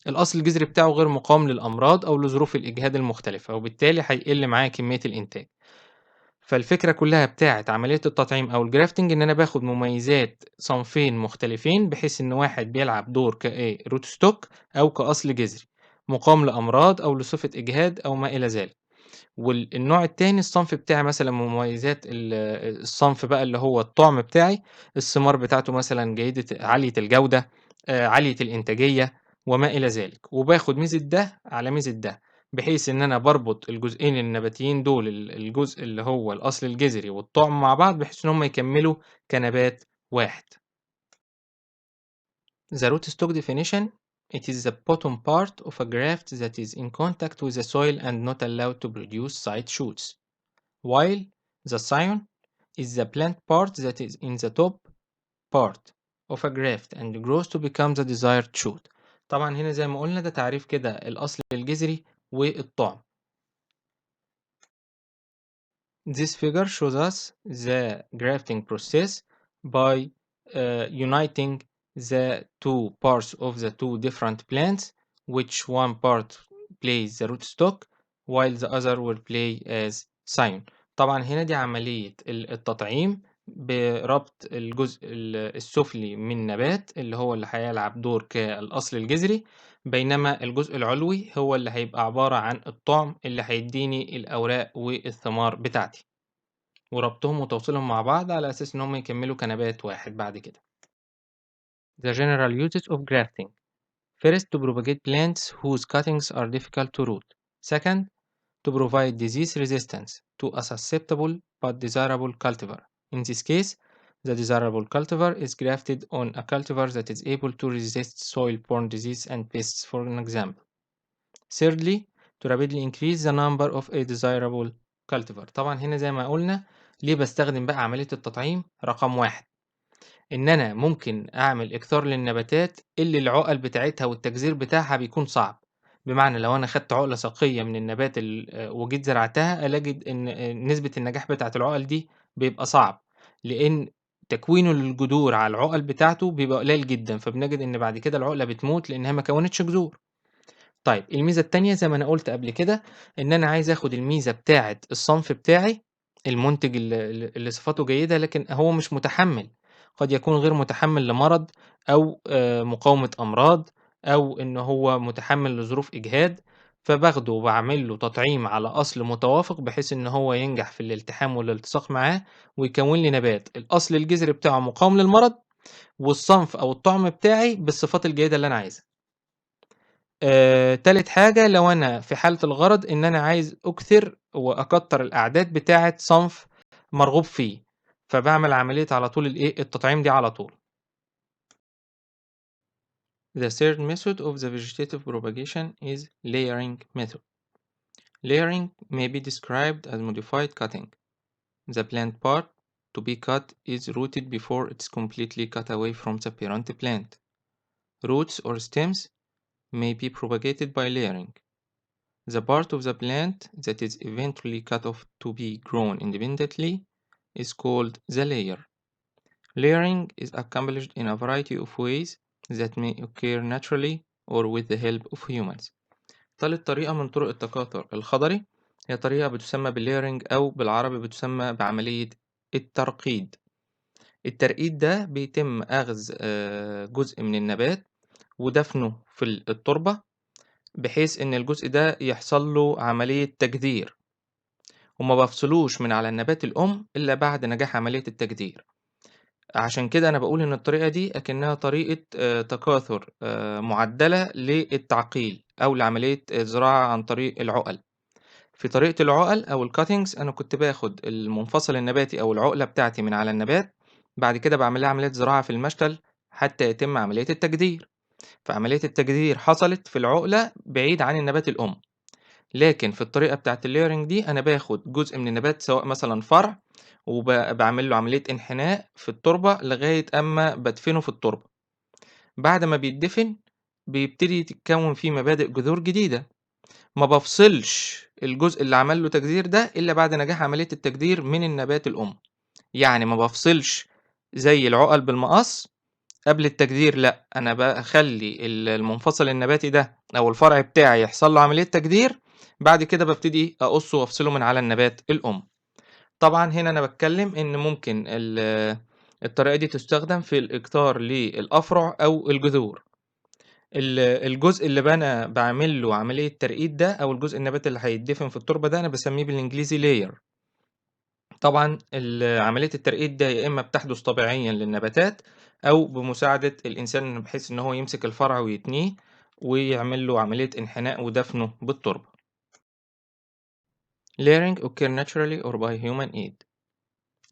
الأصل الجذري بتاعه غير مقاوم للأمراض أو لظروف الإجهاد المختلفة، وبالتالي هيقل معايا كمية الإنتاج. فالفكرة كلّها بتاعة عملية التطعيم أو الgrafting إن أنا باخد مميزات صنفين مختلفين، بحيث إن واحد بيلعب دور كإيه root stock أو كأصل جذري، مقاوم لأمراض أو لصفة إجهاد أو ما إلى ذلك. النوع التاني الصنف بتاعي مثلًا مميزات الصنف بقى اللي هو الطعم بتاعي، الثمار بتاعته مثلًا عالية الجودة، عالية الإنتاجية وما إلى ذلك، وباخد ميزة ده على ميزة ده، بحيث إن أنا باربط الجزئين النباتيين دول الجزء اللي هو الأصل الجذري والطعم مع بعض، بحيث إن هم يكمّلوا كنبات واحد. The rootstock definition: it is the bottom part of a graft that is in contact with the soil and not allowed to produce side shoots. While the scion is the plant part that is in the top part of a graft and grows to become the desired shoot. طبعًا هنا زي ما قُلنا ده تعريف كده الأصل الجذري والطعم. This figure shows us the grafting process by uniting the two parts of the two different plants, which one part plays the rootstock while the other will play as scion. طبعًا هنا دي عملية التطعيم بربط الجزء السفلي من نبات اللي هو اللي هيلعب دور كالأصل الجذري، بينما الجزء العلوي هو اللي هيبقى عبارة عن الطعم اللي هيدّيني الأوراق والثمار بتاعتي. وربطهم وتوصيلهم مع بعض على أساس إن هم يكمّلوا كنبات واحد بعد كده. The general uses of grafting: first, to propagate plants whose cuttings are difficult to root. Second, to provide disease resistance to a susceptible but desirable cultivar. In this case, the desirable cultivar is grafted on a cultivar that is able to resist soil-borne disease and pests, for an example. Thirdly, to rapidly increase the number of a desirable cultivar. طبعًا هنا زي ما قُلنا ليه باستخدم بقى عملية التطعيم؟ رقم 1، إن أنا ممكن أعمل إكثار للنباتات اللي العُقَل بتاعتها والتجذير بتاعها بيكون صعب. بمعنى لو أنا خدت عُقلة ساقية من النبات وجيت زرعتها، ألاقي إن نسبة النجاح بتاعة العُقَل دي بيبقى صعب، لإن تكوينه للجذور على العُقَل بتاعته بيبقى قليل جدًا، فبنجد إن بعد كده العُقلة بتموت لإن هي ما كوّنتش جذور. طيب الميزة التانية زي ما أنا قُلت قبل كده، إن أنا عايز آخُد الميزة بتاعة الصنف بتاعي، المُنتِج اللي صفاته جيدة، لكن هو مش مُتحمِّل، قد يكون غير مُتحمِّل لمرض أو مقاومة أمراض أو إن هو مُتحمِّل لظروف إجهاد، فباخده وباعمل له تطعيم على أصل متوافق بحيث إن هو ينجح في الالتحام والالتصاق معاه ويكوِّن لي نبات الأصل الجذري بتاعه مقاوم للمرض والصنف أو الطعم بتاعي بالصفات الجيدة اللي أنا عايزها. تالت حاجة لو أنا في حالة الغرض إن أنا عايز أُكثر وأكتّر الأعداد بتاعة صنف مرغوب فيه، فباعمل عملية على طول التطعيم دي على طول. The third method of the vegetative propagation is layering method. Layering may be described as modified cutting. The plant part to be cut is rooted before it's completely cut away from the parent plant. Roots or stems may be propagated by layering. The part of the plant that is eventually cut off to be grown independently is called the layer. Layering is accomplished in a variety of ways that may occur naturally or with the help of humans. تالت طريقة من طرق التكاثر الخضري هي طريقة بتسمى بالlayering أو بالعربي بتسمى بعملية الترقيد. الترقيد ده بيتم أخذ جزء من النبات ودفنه في التربة بحيث إن الجزء ده يحصل له عملية تجذير، وما بافصلوش من على النبات الأم إلا بعد نجاح عملية التجذير. عشان كده أنا باقول إن الطريقة دي أكنها طريقة تكاثر معدلة للتعقيل، أو لعملية زراعة عن طريق العُقَل. في طريقة العُقَل أو الcuttings أنا كنت باخد المنفصل النباتي أو العُقلة بتاعتي من على النبات، بعد كده باعمل لها عملية زراعة في المشتل حتى يتم عملية التجدير، فعملية التجدير حصلت في العُقلة بعيد عن النبات الأم. لكن في الطريقة بتاعة الlayering دي أنا باخد جزء من النبات سواء مثلًا فرع باعمل له عملية انحناء في التربة لغاية أمّا بادفنه في التربة. بعد ما بيتدفن بيبتدي تتكوّن فيه مبادئ جذور جديدة. ما بافصلش الجزء اللي عمل له تجذير ده إلا بعد نجاح عملية التجدير من النبات الأم. يعني ما بافصلش زي العُقَل بالمقص قبل التجدير لأ، أنا باخلّي المنفصل النباتي ده أو الفرع بتاعي يحصل له عملية تجدير، بعد كده بابتدي أقصّه وأفصله من على النبات الأم. طبعًا هنا أنا باتكلّم إن ممكن الطريقة دي تُستخدم في الإكتار للأفرع أو الجذور. الجزء اللي أنا باعمل له عملية ترقيد ده أو الجزء النباتي اللي هيتدفن في التربة ده أنا باسميه بالإنجليزي layer. طبعًا عملية الترقيد ده يا إما بتحدث طبيعيًا للنباتات أو بمساعدة الإنسان بحيث إن هو يمسك الفرع ويتنيه ويعمل له عملية انحناء ودفنه بالتربة. Layering occur naturally or by human aid.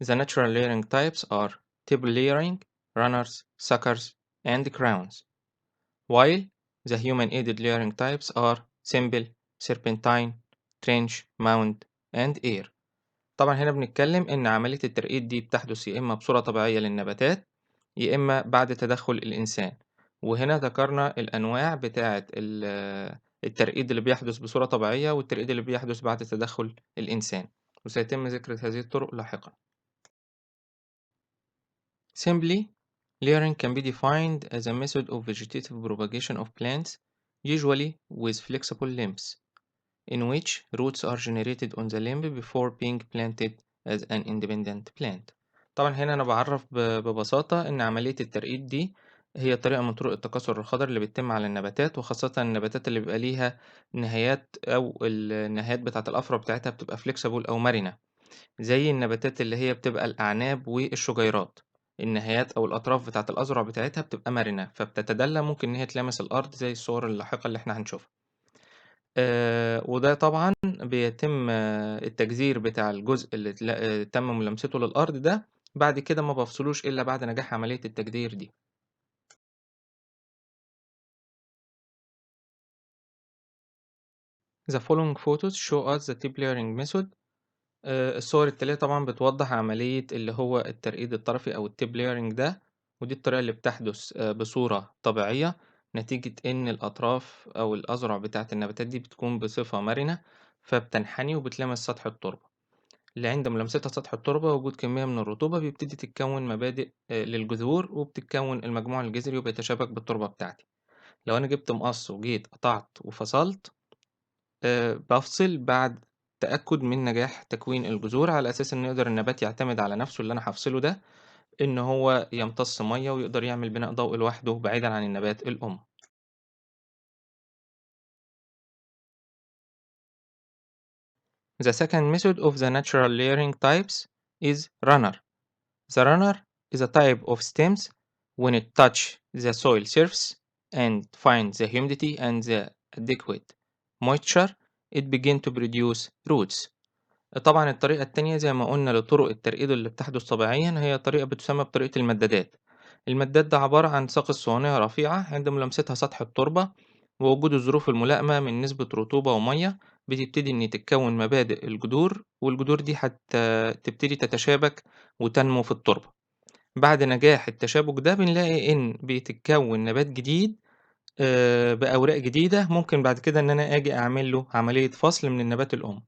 The natural layering types are table layering, runners, suckers, and crowns, while the human-aided layering types are simple, serpentine, trench, mound, and air. طبعًا هنا بنتكلم إن عملية الترقيد دي بتحدث يا إما بصورة طبيعية للنباتات، يا إما بعد تدخل الإنسان، وهنا ذكرنا الأنواع بتاعة الترقيد اللي بيحدث بصورة طبيعية، والترقيد اللي بيحدث بعد تدخل الإنسان، وسيتم ذكر هذه الطرق لاحقًا. Simply, layering can be defined as a method of vegetative propagation of plants, usually with flexible limbs, in which roots are generated on the limb before being planted as an independent plant. طبعا هنا أنا بعرف ببساطة إن عملية الترقيد دي هي طريقة من طرق التكاثر الخضري اللي بتتم على النباتات، وخاصة النباتات اللي بيبقى ليها نهايات أو النهايات بتاعة الأفرع بتاعتها بتبقى flexible أو مرنة، زي النباتات اللي هي بتبقى الأعناب والشجيرات. النهايات أو الأطراف بتاعة الأذرع بتاعتها بتبقى مرنة فبتتدلى، ممكن إن هي تلامس الأرض زي الصور اللاحقة اللي إحنا هنشوفها. وده طبعًا بيتم التجذير بتاع الجزء اللي تم ملامسته للأرض ده، بعد كده ما بافصلوش إلا بعد نجاح عملية التجدير دي. The following photos show us the tip layering method. الصور التالية طبعًا بتوضح عملية اللي هو الترقيد الطرفي أو الtip layering ده، ودي الطريقة اللي بتحدث بصورة طبيعية نتيجة إن الأطراف أو الأذرع بتاعة النباتات دي بتكون بصفة مرنة، فبتنحني وبتلامس سطح التربة. اللي عند ملامستها سطح التربة ووجود كمية من الرطوبة بيبتدي تتكون مبادئ للجذور، وبتتكون المجموع الجذري وبيتشابك بالتربة بتاعتي. لو أنا جبت مقص وجيت قطعت وفصلت، بافصل بعد تأكد من نجاح تكوين الجذور، على أساس إن يقدر النبات يعتمد على نفسه اللي أنا هافصله ده، إن هو يمتص مية ويقدر يعمل بناء ضوئي لوحده بعيدًا عن النبات الأم. The second method of the natural layering types is runner. The runner is a type of stems when it touch the soil surface and finds the humidity and the adequate moisture, it begin to produce roots. طبعا الطريقة التانية زي ما قلنا لطرق الترقيد اللي بتحدث طبيعيا هي طريقة بتسمى بطريقة المدادات. المداد ده عبارة عن ساق صهيونية رفيعة عند ملامستها سطح التربة ووجود الظروف الملائمة من نسبة رطوبة ومية، بتبتدي إن تتكون مبادئ الجذور، والجذور دي حتى تبتدي تتشابك وتنمو في التربة. بعد نجاح التشابك ده بنلاقي إن بتتكون نبات جديد بأوراق جديدة، ممكن بعد كده إن أنا آجي أعمل له عملية فصل من النبات الأم.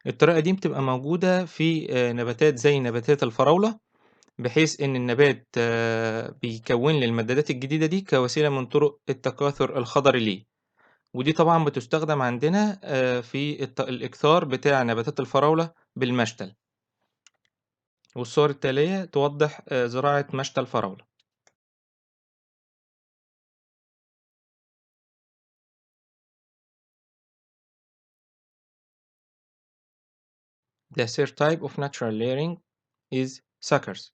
الطريقة دي بتبقى موجودة في نباتات زي نباتات الفراولة، بحيث إن النبات بيكون لي المدادات الجديدة دي كوسيلة من طرق التكاثر الخضري ليه، ودي طبعًا بتُستخدم عندنا في الإكثار بتاع نباتات الفراولة بالمشتل، والصور التالية توضح زراعة مشتل فراولة. The third type of natural layering is suckers.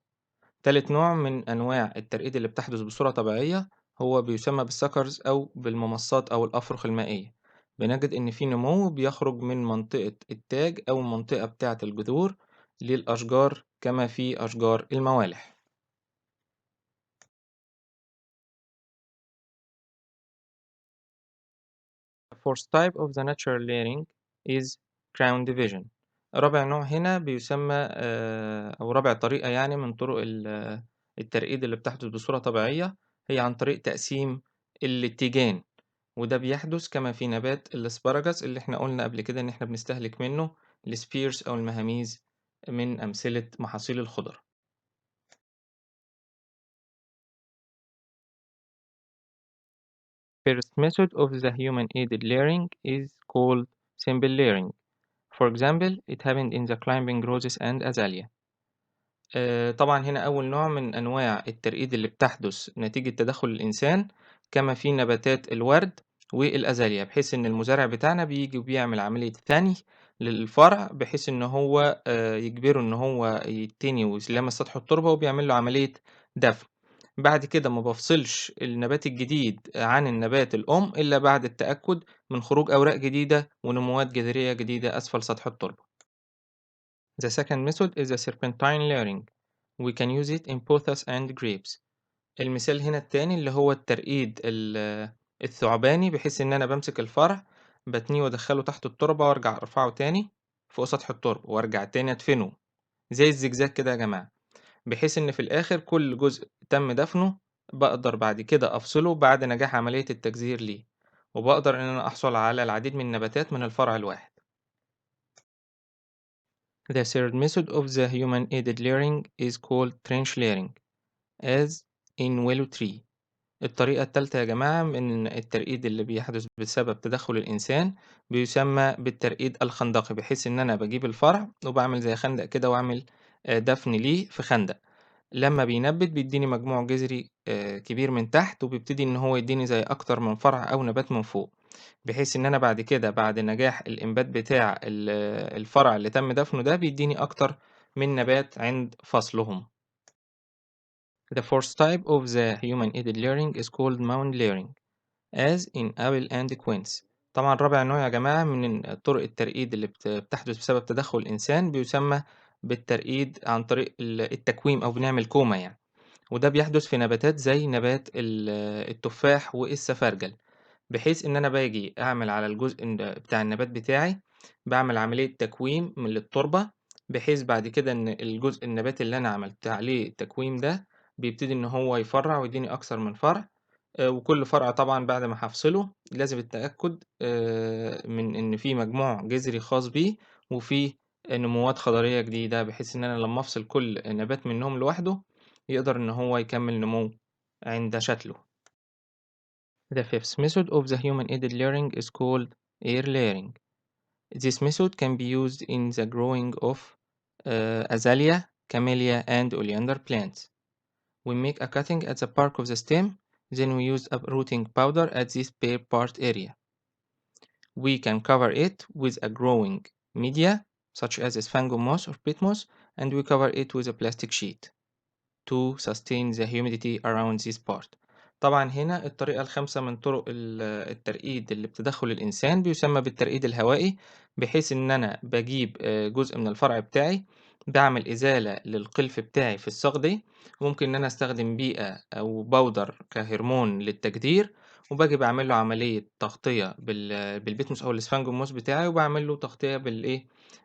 تالت نوع من أنواع الترقيد اللي بتحدث بصورة طبيعية هو بيسمى بالsuckers أو بالممصات أو الأفرخ المائية. بنجد إن في نمو بيخرج من منطقة التاج أو المنطقة بتاعة الجذور للأشجار كما في أشجار الموالح. The fourth type of the natural layering is crown division. رابع نوع هنا بيسمى أو رابع طريقة يعني من طرق الترقيد اللي بتحدث بصورة طبيعية هي عن طريق تقسيم التيجان، وده بيحدث كما في نبات الأسبراجاس اللي إحنا قُلنا قبل كده إن إحنا بنستهلك منه الspears أو المهاميز من أمثلة محاصيل الخضر. First method of the human-aided layering is called simple layering. For example, it happened in the climbing roses and azalea. طبعًا هنا أول نوع من أنواع الترقيد اللي بتحدث نتيجة تدخُّل الإنسان كما في نباتات الورد والأزاليا، بحيث إن المزارع بتاعنا بييجي وبيعمل عملية ثَني للفرع بحيث إن هو يجبره إن هو يتني ويلامس سطح التربة وبيعمل له عملية دفن. بعد كده ما بافصلش النبات الجديد عن النبات الأم إلا بعد التأكد من خروج أوراق جديدة ونموات جذرية جديدة أسفل سطح التربة. The second method is the serpentine layering. We can use it in pothos and grapes. المثال هنا التاني اللي هو الترقيد الثعباني بحيث إن أنا بامسك الفرع باتنيه وأدخله تحت التربة وأرجع أرفعه تاني فوق سطح التربة وأرجع تاني أدفنه زي الزجزاج كده يا جماعة، بحيث إن في الآخر كل جزء تم دفنه بقدر بعد كده أفصله بعد نجاح عملية التجذير ليه، وبقدر إن أنا أحصل على العديد من النباتات من الفرع الواحد. The third method of the human-aided layering is called trench layering, as in willow tree. الطريقة التالتة يا جماعة من الترقيد اللي بيحدث بسبب تدخل الإنسان بيسمى بالترقيد الخندقي، بحيث إن أنا باجيب الفرع وباعمل زي خندق كده وأعمل دفن ليه في خندق، لما بينبت بيديني مجموع جذري كبير من تحت وبيبتدي إن هو يديني زي أكتر من فرع أو نبات من فوق، بحيث إن أنا بعد كده بعد نجاح الإنبات بتاع الفرع اللي تم دفنه ده بيديني أكتر من نبات عند فصلهم. The fourth type of the human-aided layering is called mound layering, as in apple and quince. طبعًا رابع نوع يا جماعة من طرق الترقيد اللي بتحدث بسبب تدخل الإنسان بيسمى بالترقيد عن طريق التكويم أو بنعمل كومة يعني، وده بيحدث في نباتات زي نبات التفاح والسفرجل. بحيث إن أنا باجي أعمل على الجزء بتاع النبات بتاعي، باعمل عملية تكويم من للتربة، بحيث بعد كده إن الجزء النباتي اللي أنا عملت عليه التكويم ده، بيبتدي إن هو يفرّع ويدّيني أكتر من فرع، وكل فرع طبعًا بعد ما هافصله لازم التأكد من إن في مجموع جذري خاص بيه، وفي نموات خضرية جديدة، بحيث إن أنا لمّا أفصل كل نبات منهم لوحده، يقدر إن هو يكمّل نمو عند شتله. The fifth method of the human-aided layering is called air layering. This method can be used in the growing of azalea, camellia, and oleander plants. We make a cutting at the bark of the stem, then we use uprooting powder at this bare part area. We can cover it with a growing media, such as sphagnum moss or peat moss, and we cover it with a plastic sheet to sustain the humidity around this part. طبعًا هنا الطريقة الخامسة من طرق الترقيد اللي بتدخُّل الإنسان بيُسمى بالترقيد الهوائي، بحيث إن أنا باجيب جزء من الفرع بتاعي، باعمل إزالة للقِلف بتاعي في الساق دي، وممكن إن أنا أستخدم بيئة أو باودر كهرمون للتجدير، وباجي باعمل له عملية تغطية بالبيتموس أو الإسفنجوموس بتاعي، وباعمل له تغطية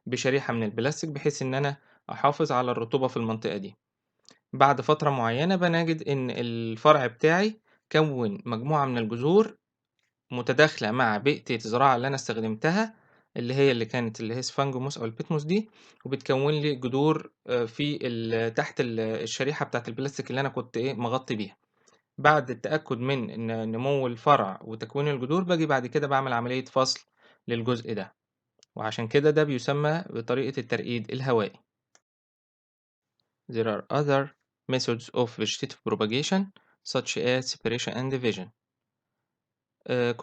بشريحة من البلاستيك بحيث إن أنا أحافظ على الرطوبة في المنطقة دي. بعد فترة معينة بنجد إن الفرع بتاعي كوّن مجموعة من الجذور متداخلة مع بيئة الزراعة اللي أنا استخدمتها، اللي هي سفنجوموس أو البيتموس دي، وبتكوّن لي جذور في تحت الشريحة بتاعة البلاستيك اللي أنا كنت مغطي بيها. بعد التأكد من إن نمو الفرع وتكوين الجذور، باجي بعد كده باعمل عملية فصل للجزء ده، وعشان كده ده بيُسمى بطريقة الترقيد الهوائي. There are other methods of vegetative propagation, such as separation and division.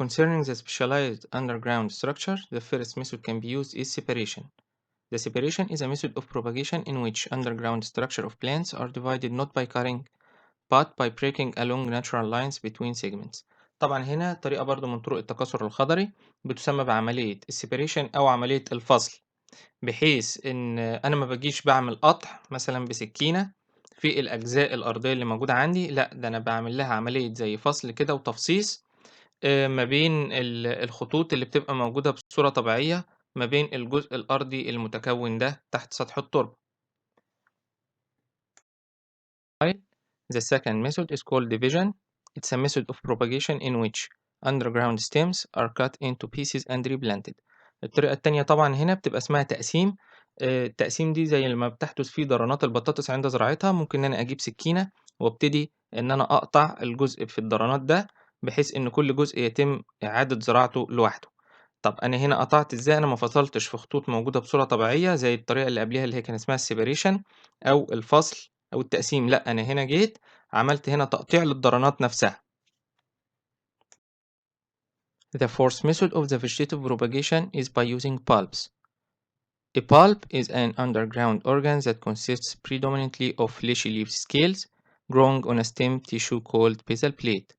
Concerning the specialized underground structure, the first method can be used is separation. The separation is a method of propagation in which underground structure of plants are divided not by cutting, but by breaking along natural lines between segments. طبعًا هنا طريقة برضه من طرق التكاثر الخضري بتسمى بعملية الseparation أو عملية الفصل، بحيث إن أنا ما باجيش باعمل قطع مثلًا بسكينة في الأجزاء الأرضية اللي موجودة عندي، لأ ده أنا باعمل لها عملية زي فصل كده وتفصيص ما بين الخطوط اللي بتبقى موجودة بصورة طبيعية ما بين الجزء الأرضي المتكوّن ده تحت سطح التربة. The second method is called division. It's a method of propagation in which underground stems are cut into pieces and replanted. الطريقة التانية طبعًا هنا بتبقى اسمها تقسيم. التقسيم دي زي لمّا بتحدث في ضرنات البطاطس عند زراعتها، ممكن إن أنا أجيب سكينة وابتدي إن أنا أقطع الجزء في الضرنات ده، بحيث إن كل جزء يتم إعادة زراعته لوحده. طب أنا هنا قطعت إزاي؟ أنا ما فصلتش في خطوط موجودة بصورة طبيعية زي الطريقة اللي قبليها اللي هي كان اسمها الseparation أو الفصل أو التقسيم، لأ أنا هنا جيت عملت هنا تقطيع للضرنات نفسها. The fourth method of the vegetative propagation is by using bulbs. A bulb is an underground organ that consists predominantly of fleshy leaf scales growing on a stem tissue called basal plate.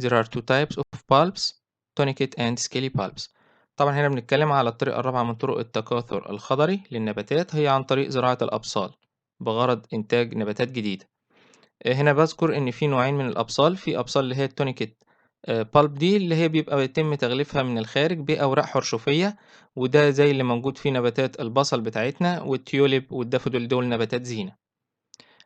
There are two types of bulbs, tonicate and scaly bulbs. طبعا هنا بنتكلم على الطريقة الرابعة من طرق التكاثر الخضري للنباتات، هي عن طريق زراعة الأبصال بغرض إنتاج نباتات جديدة. هنا باذكر إن في نوعين من الأبصال، في أبصال اللي هي التونيكت pulp دي اللي هي بيتم تغليفها من الخارج بأوراق حرشفية، وده زي اللي موجود في نباتات البصل بتاعتنا والتيوليب والدافوديل دول نباتات زينة.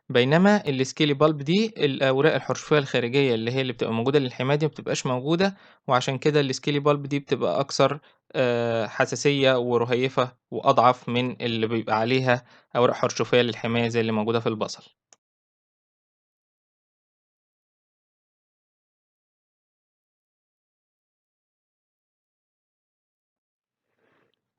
بينما الscaly pulp دي الأوراق الحرشفية الخارجية اللي هي اللي بتبقى موجودة للحماية دي ما بتبقاش موجودة، وعشان كده الscaly pulp دي بتبقى أكثر حساسية ورهيفة وأضعف من اللي بيبقى عليها أوراق حرشفية للحماية زي اللي موجودة في البصل.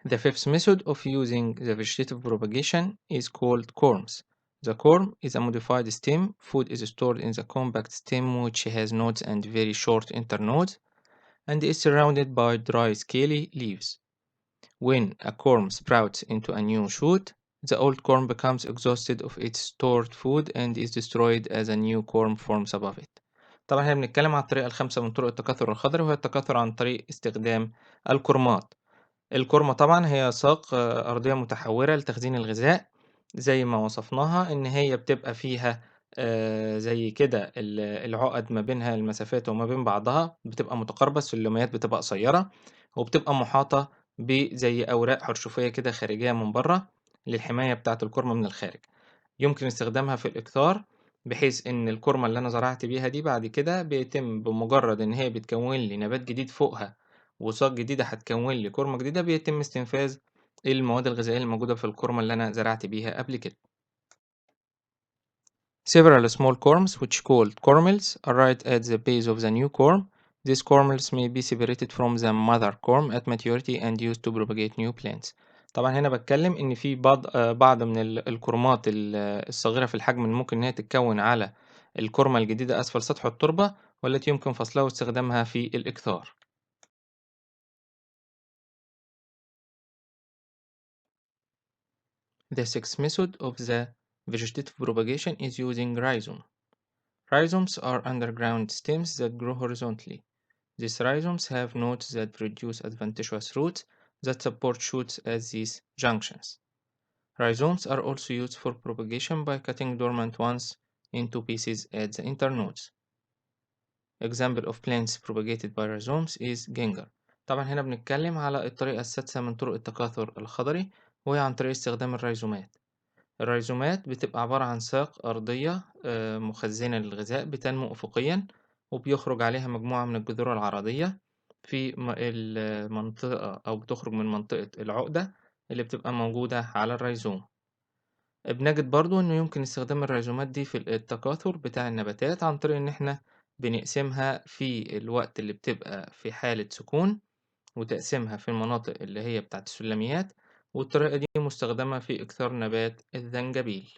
The fifth method of using the vegetative propagation is called corms. The corm is a modified stem. Food is stored in the compact stem which has nodes and very short internodes and is surrounded by dry scaly leaves. When a corm sprouts into a new shoot, the old corm becomes exhausted of its stored food and is destroyed as a new corm forms above it. طبعا احنا بنتكلم عن الطريقة الخامسة من طرق التكاثر الخضري وهي التكاثر عن طريق استخدام الكرمات. الكورمة طبعًا هي ساق أرضية متحوّرة لتخزين الغذاء، زي ما وصفناها إن هي بتبقى فيها زي كده العُقَد ما بينها المسافات وما بين بعضها بتبقى متقاربة، السلّميات بتبقى قصيّرة، وبتبقى مُحاطة بزي أوراق حرشفية كده خارجية من برّه للحماية بتاعة الكورمة من الخارج. يمكن استخدامها في الإكثار، بحيث إن الكورمة اللي أنا زرعت بيها دي بعد كده بيتم بمجرد إن هي بتكوّن لي نبات جديد فوقها، وساق جديدة هتكوّن لي كورمة جديدة، بيتم استنفاذ المواد الغذائية الموجودة في الكورمة اللي أنا زرعت بيها قبل كده. Several small corms, which called cormils, are right at the base of the new corm. These cormils may be separated from the mother corm at maturity and used to propagate new plants. طبعًا هنا باتكلم إن في بعض من الكورمات الصغيرة في الحجم اللي ممكن إن هي تتكوّن على الكورمة الجديدة أسفل سطح التربة، والتي يمكن فصلها واستخدامها في الإكثار. The sixth method of the vegetative propagation is using rhizome. Rhizomes are underground stems that grow horizontally. These rhizomes have nodes that produce adventitious roots that support shoots at these junctions. Rhizomes are also used for propagation by cutting dormant ones into pieces at the internodes. Example of plants propagated by rhizomes is ginger. طبعا هنا بنتكلم على الطريقة السادسة من طرق التكاثر الخضري، وهي عن طريق استخدام الريزومات. الريزومات بتبقى عبارة عن ساق أرضية مخزنة للغذاء بتنمو أفقيًا، وبيخرج عليها مجموعة من الجذور العرضية في المنطقة أو بتخرج من منطقة العقدة اللي بتبقى موجودة على الريزوم. بنجد برضه إنه يمكن استخدام الريزومات دي في التكاثر بتاع النباتات عن طريق إن إحنا بنقسمها في الوقت اللي بتبقى في حالة سكون، وتقسيمها في المناطق اللي هي بتاعة السلميات، والطريقة دي مستخدمة في إكثار نبات الزنجبيل.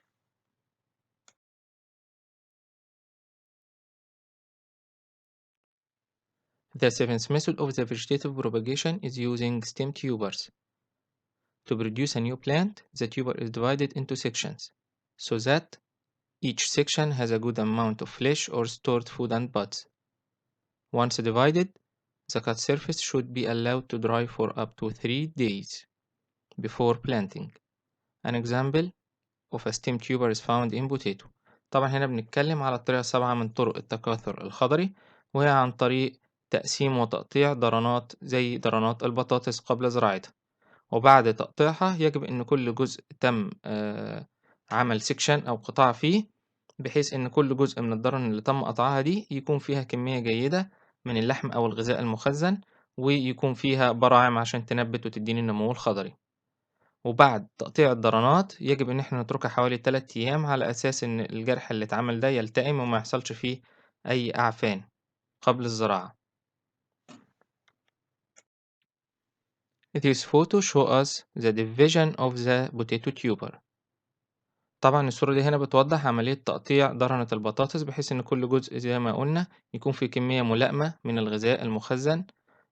The seventh method of the vegetative propagation is using stem tubers. To produce a new plant, the tuber is divided into sections, so that each section has a good amount of flesh or stored food and buds. Once divided, the cut surface should be allowed to dry for up to 3 days before planting. An example of a stem tuber is found in potato. طبعا هنا بنتكلم على الطريقة السابعة من طرق التكاثر الخضري، وهي عن طريق تقسيم وتقطيع ضرنات زي ضرنات البطاطس قبل زراعتها. وبعد تقطيعها يجب إن كل جزء تم عمل section أو قطاع فيه، بحيث إن كل جزء من الضرن اللي تم قطعها دي يكون فيها كمية جيدة من اللحم أو الغذاء المخزن، ويكون فيها براعم عشان تنبت وتديني النمو الخضري. وبعد تقطيع الضرنات يجب إن إحنا نتركها حوالي 3 أيام على أساس إن الجرح اللي اتعمل ده يلتئم وما يحصلش فيه أي أعفان قبل الزراعة. This photo show us the division of the potato tuber. طبعًا الصورة دي هنا بتوضح عملية تقطيع ضرنة البطاطس، بحيث إن كل جزء زي ما قلنا يكون فيه كمية ملائمة من الغذاء المخزن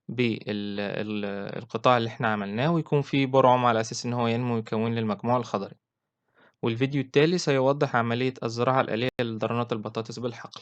القطاع اللي إحنا عملناه، ويكون فيه برعم على أساس إن هو ينمو ويكون لي المجموع الخضري. والفيديو التالي سيوضح عملية الزراعة الآلية لضرنات البطاطس بالحقل.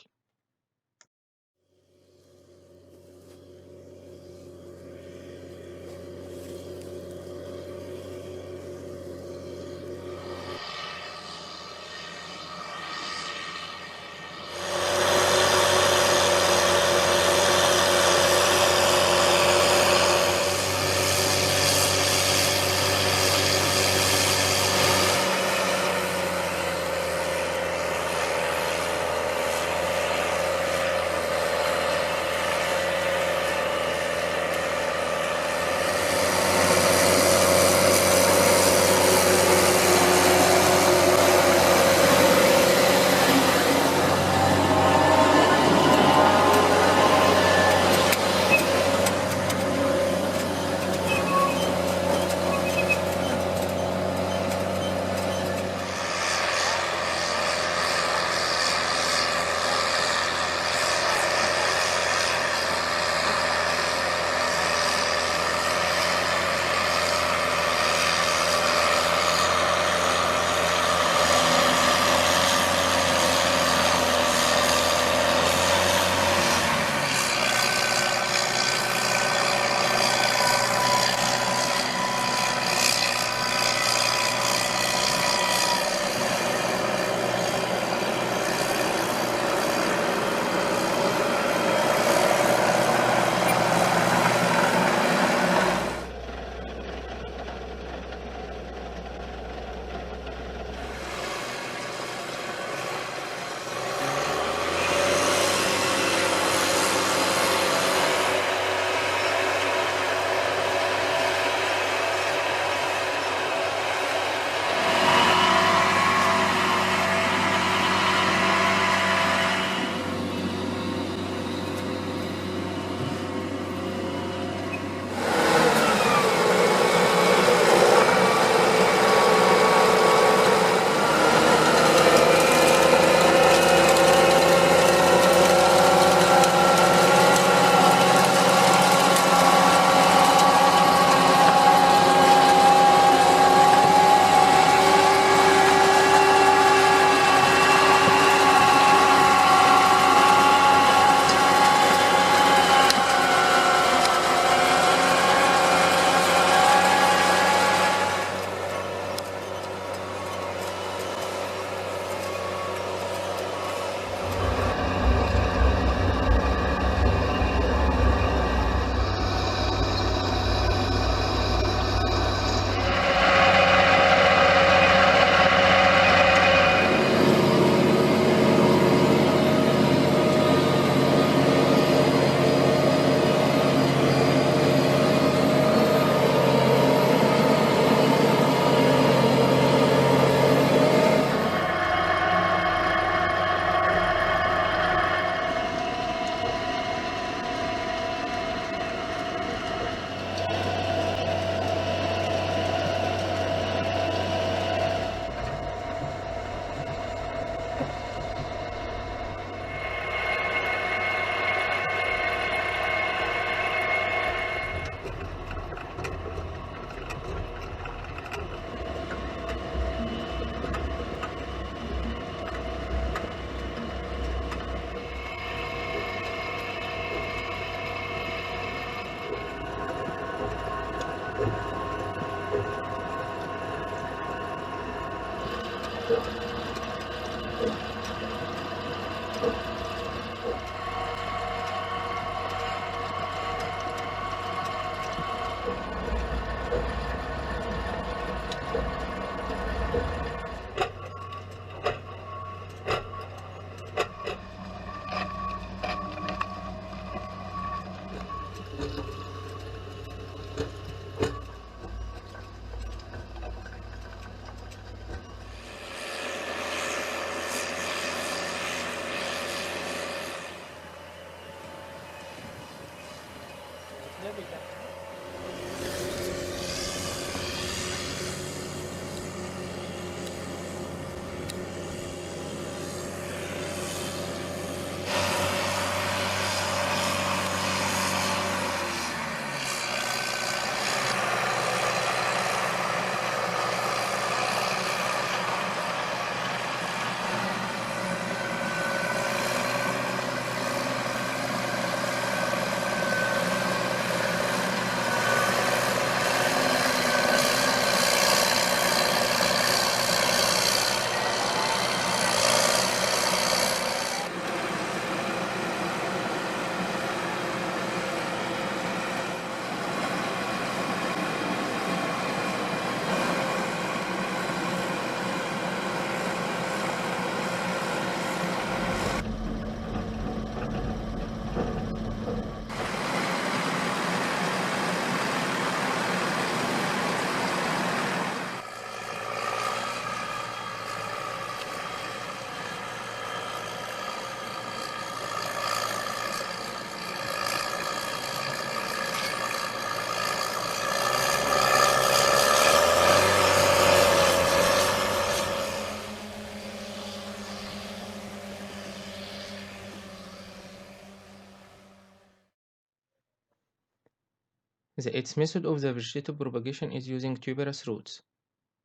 The eighth method of the vegetative propagation is using tuberous roots.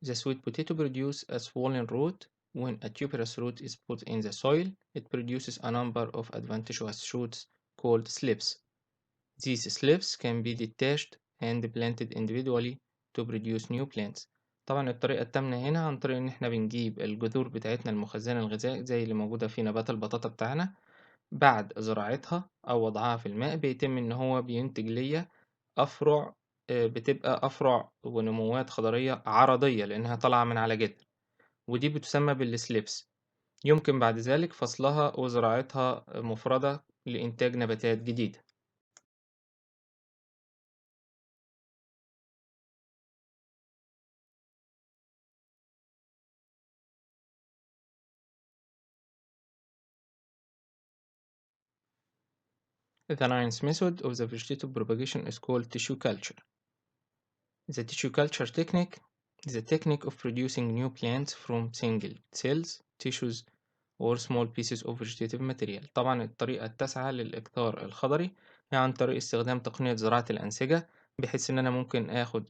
The sweet potato produces a swollen root. When a tuberous root is put in the soil, it produces a number of adventitious shoots called slips. These slips can be detached and planted individually to produce new plants. طبعا الطريقة التامنة هنا عن طريق إن إحنا بنجيب الجذور بتاعتنا المخزنة الغذائي زي اللي موجودة في نبات البطاطا بتاعنا، بعد زراعتها أو وضعها في الماء بيتم إن هو بينتج ليا أفرع، بتبقى أفرع ونموات خضرية عرضية لأنها طالعة من على جذر، ودي بتسمى بالسليبس. يمكن بعد ذلك فصلها وزراعتها مفردة لإنتاج نباتات جديدة. The ninth method of the vegetative propagation is called tissue culture. The tissue culture technique is a technique of producing new plants from single cells, tissues, or small pieces of vegetative material. طبعا الطريقة التاسعة للإكثار الخضري هي عن طريق استخدام تقنية زراعة الأنسجة، بحيث إن أنا ممكن آخد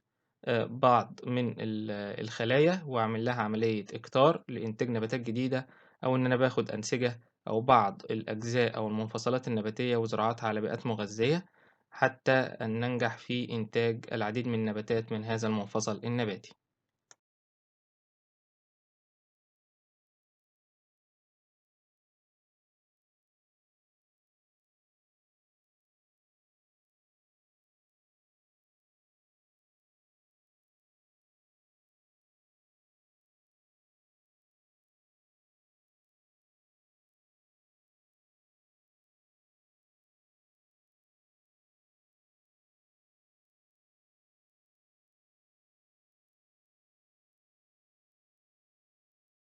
بعض من الخلايا وأعمل لها عملية إكتار لإنتاج نباتات جديدة، أو إن أنا باخد أنسجة أو بعض الأجزاء أو المنفصلات النباتية وزراعتها على بيئات مغذية حتى أن ننجح في إنتاج العديد من النباتات من هذا المنفصل النباتي.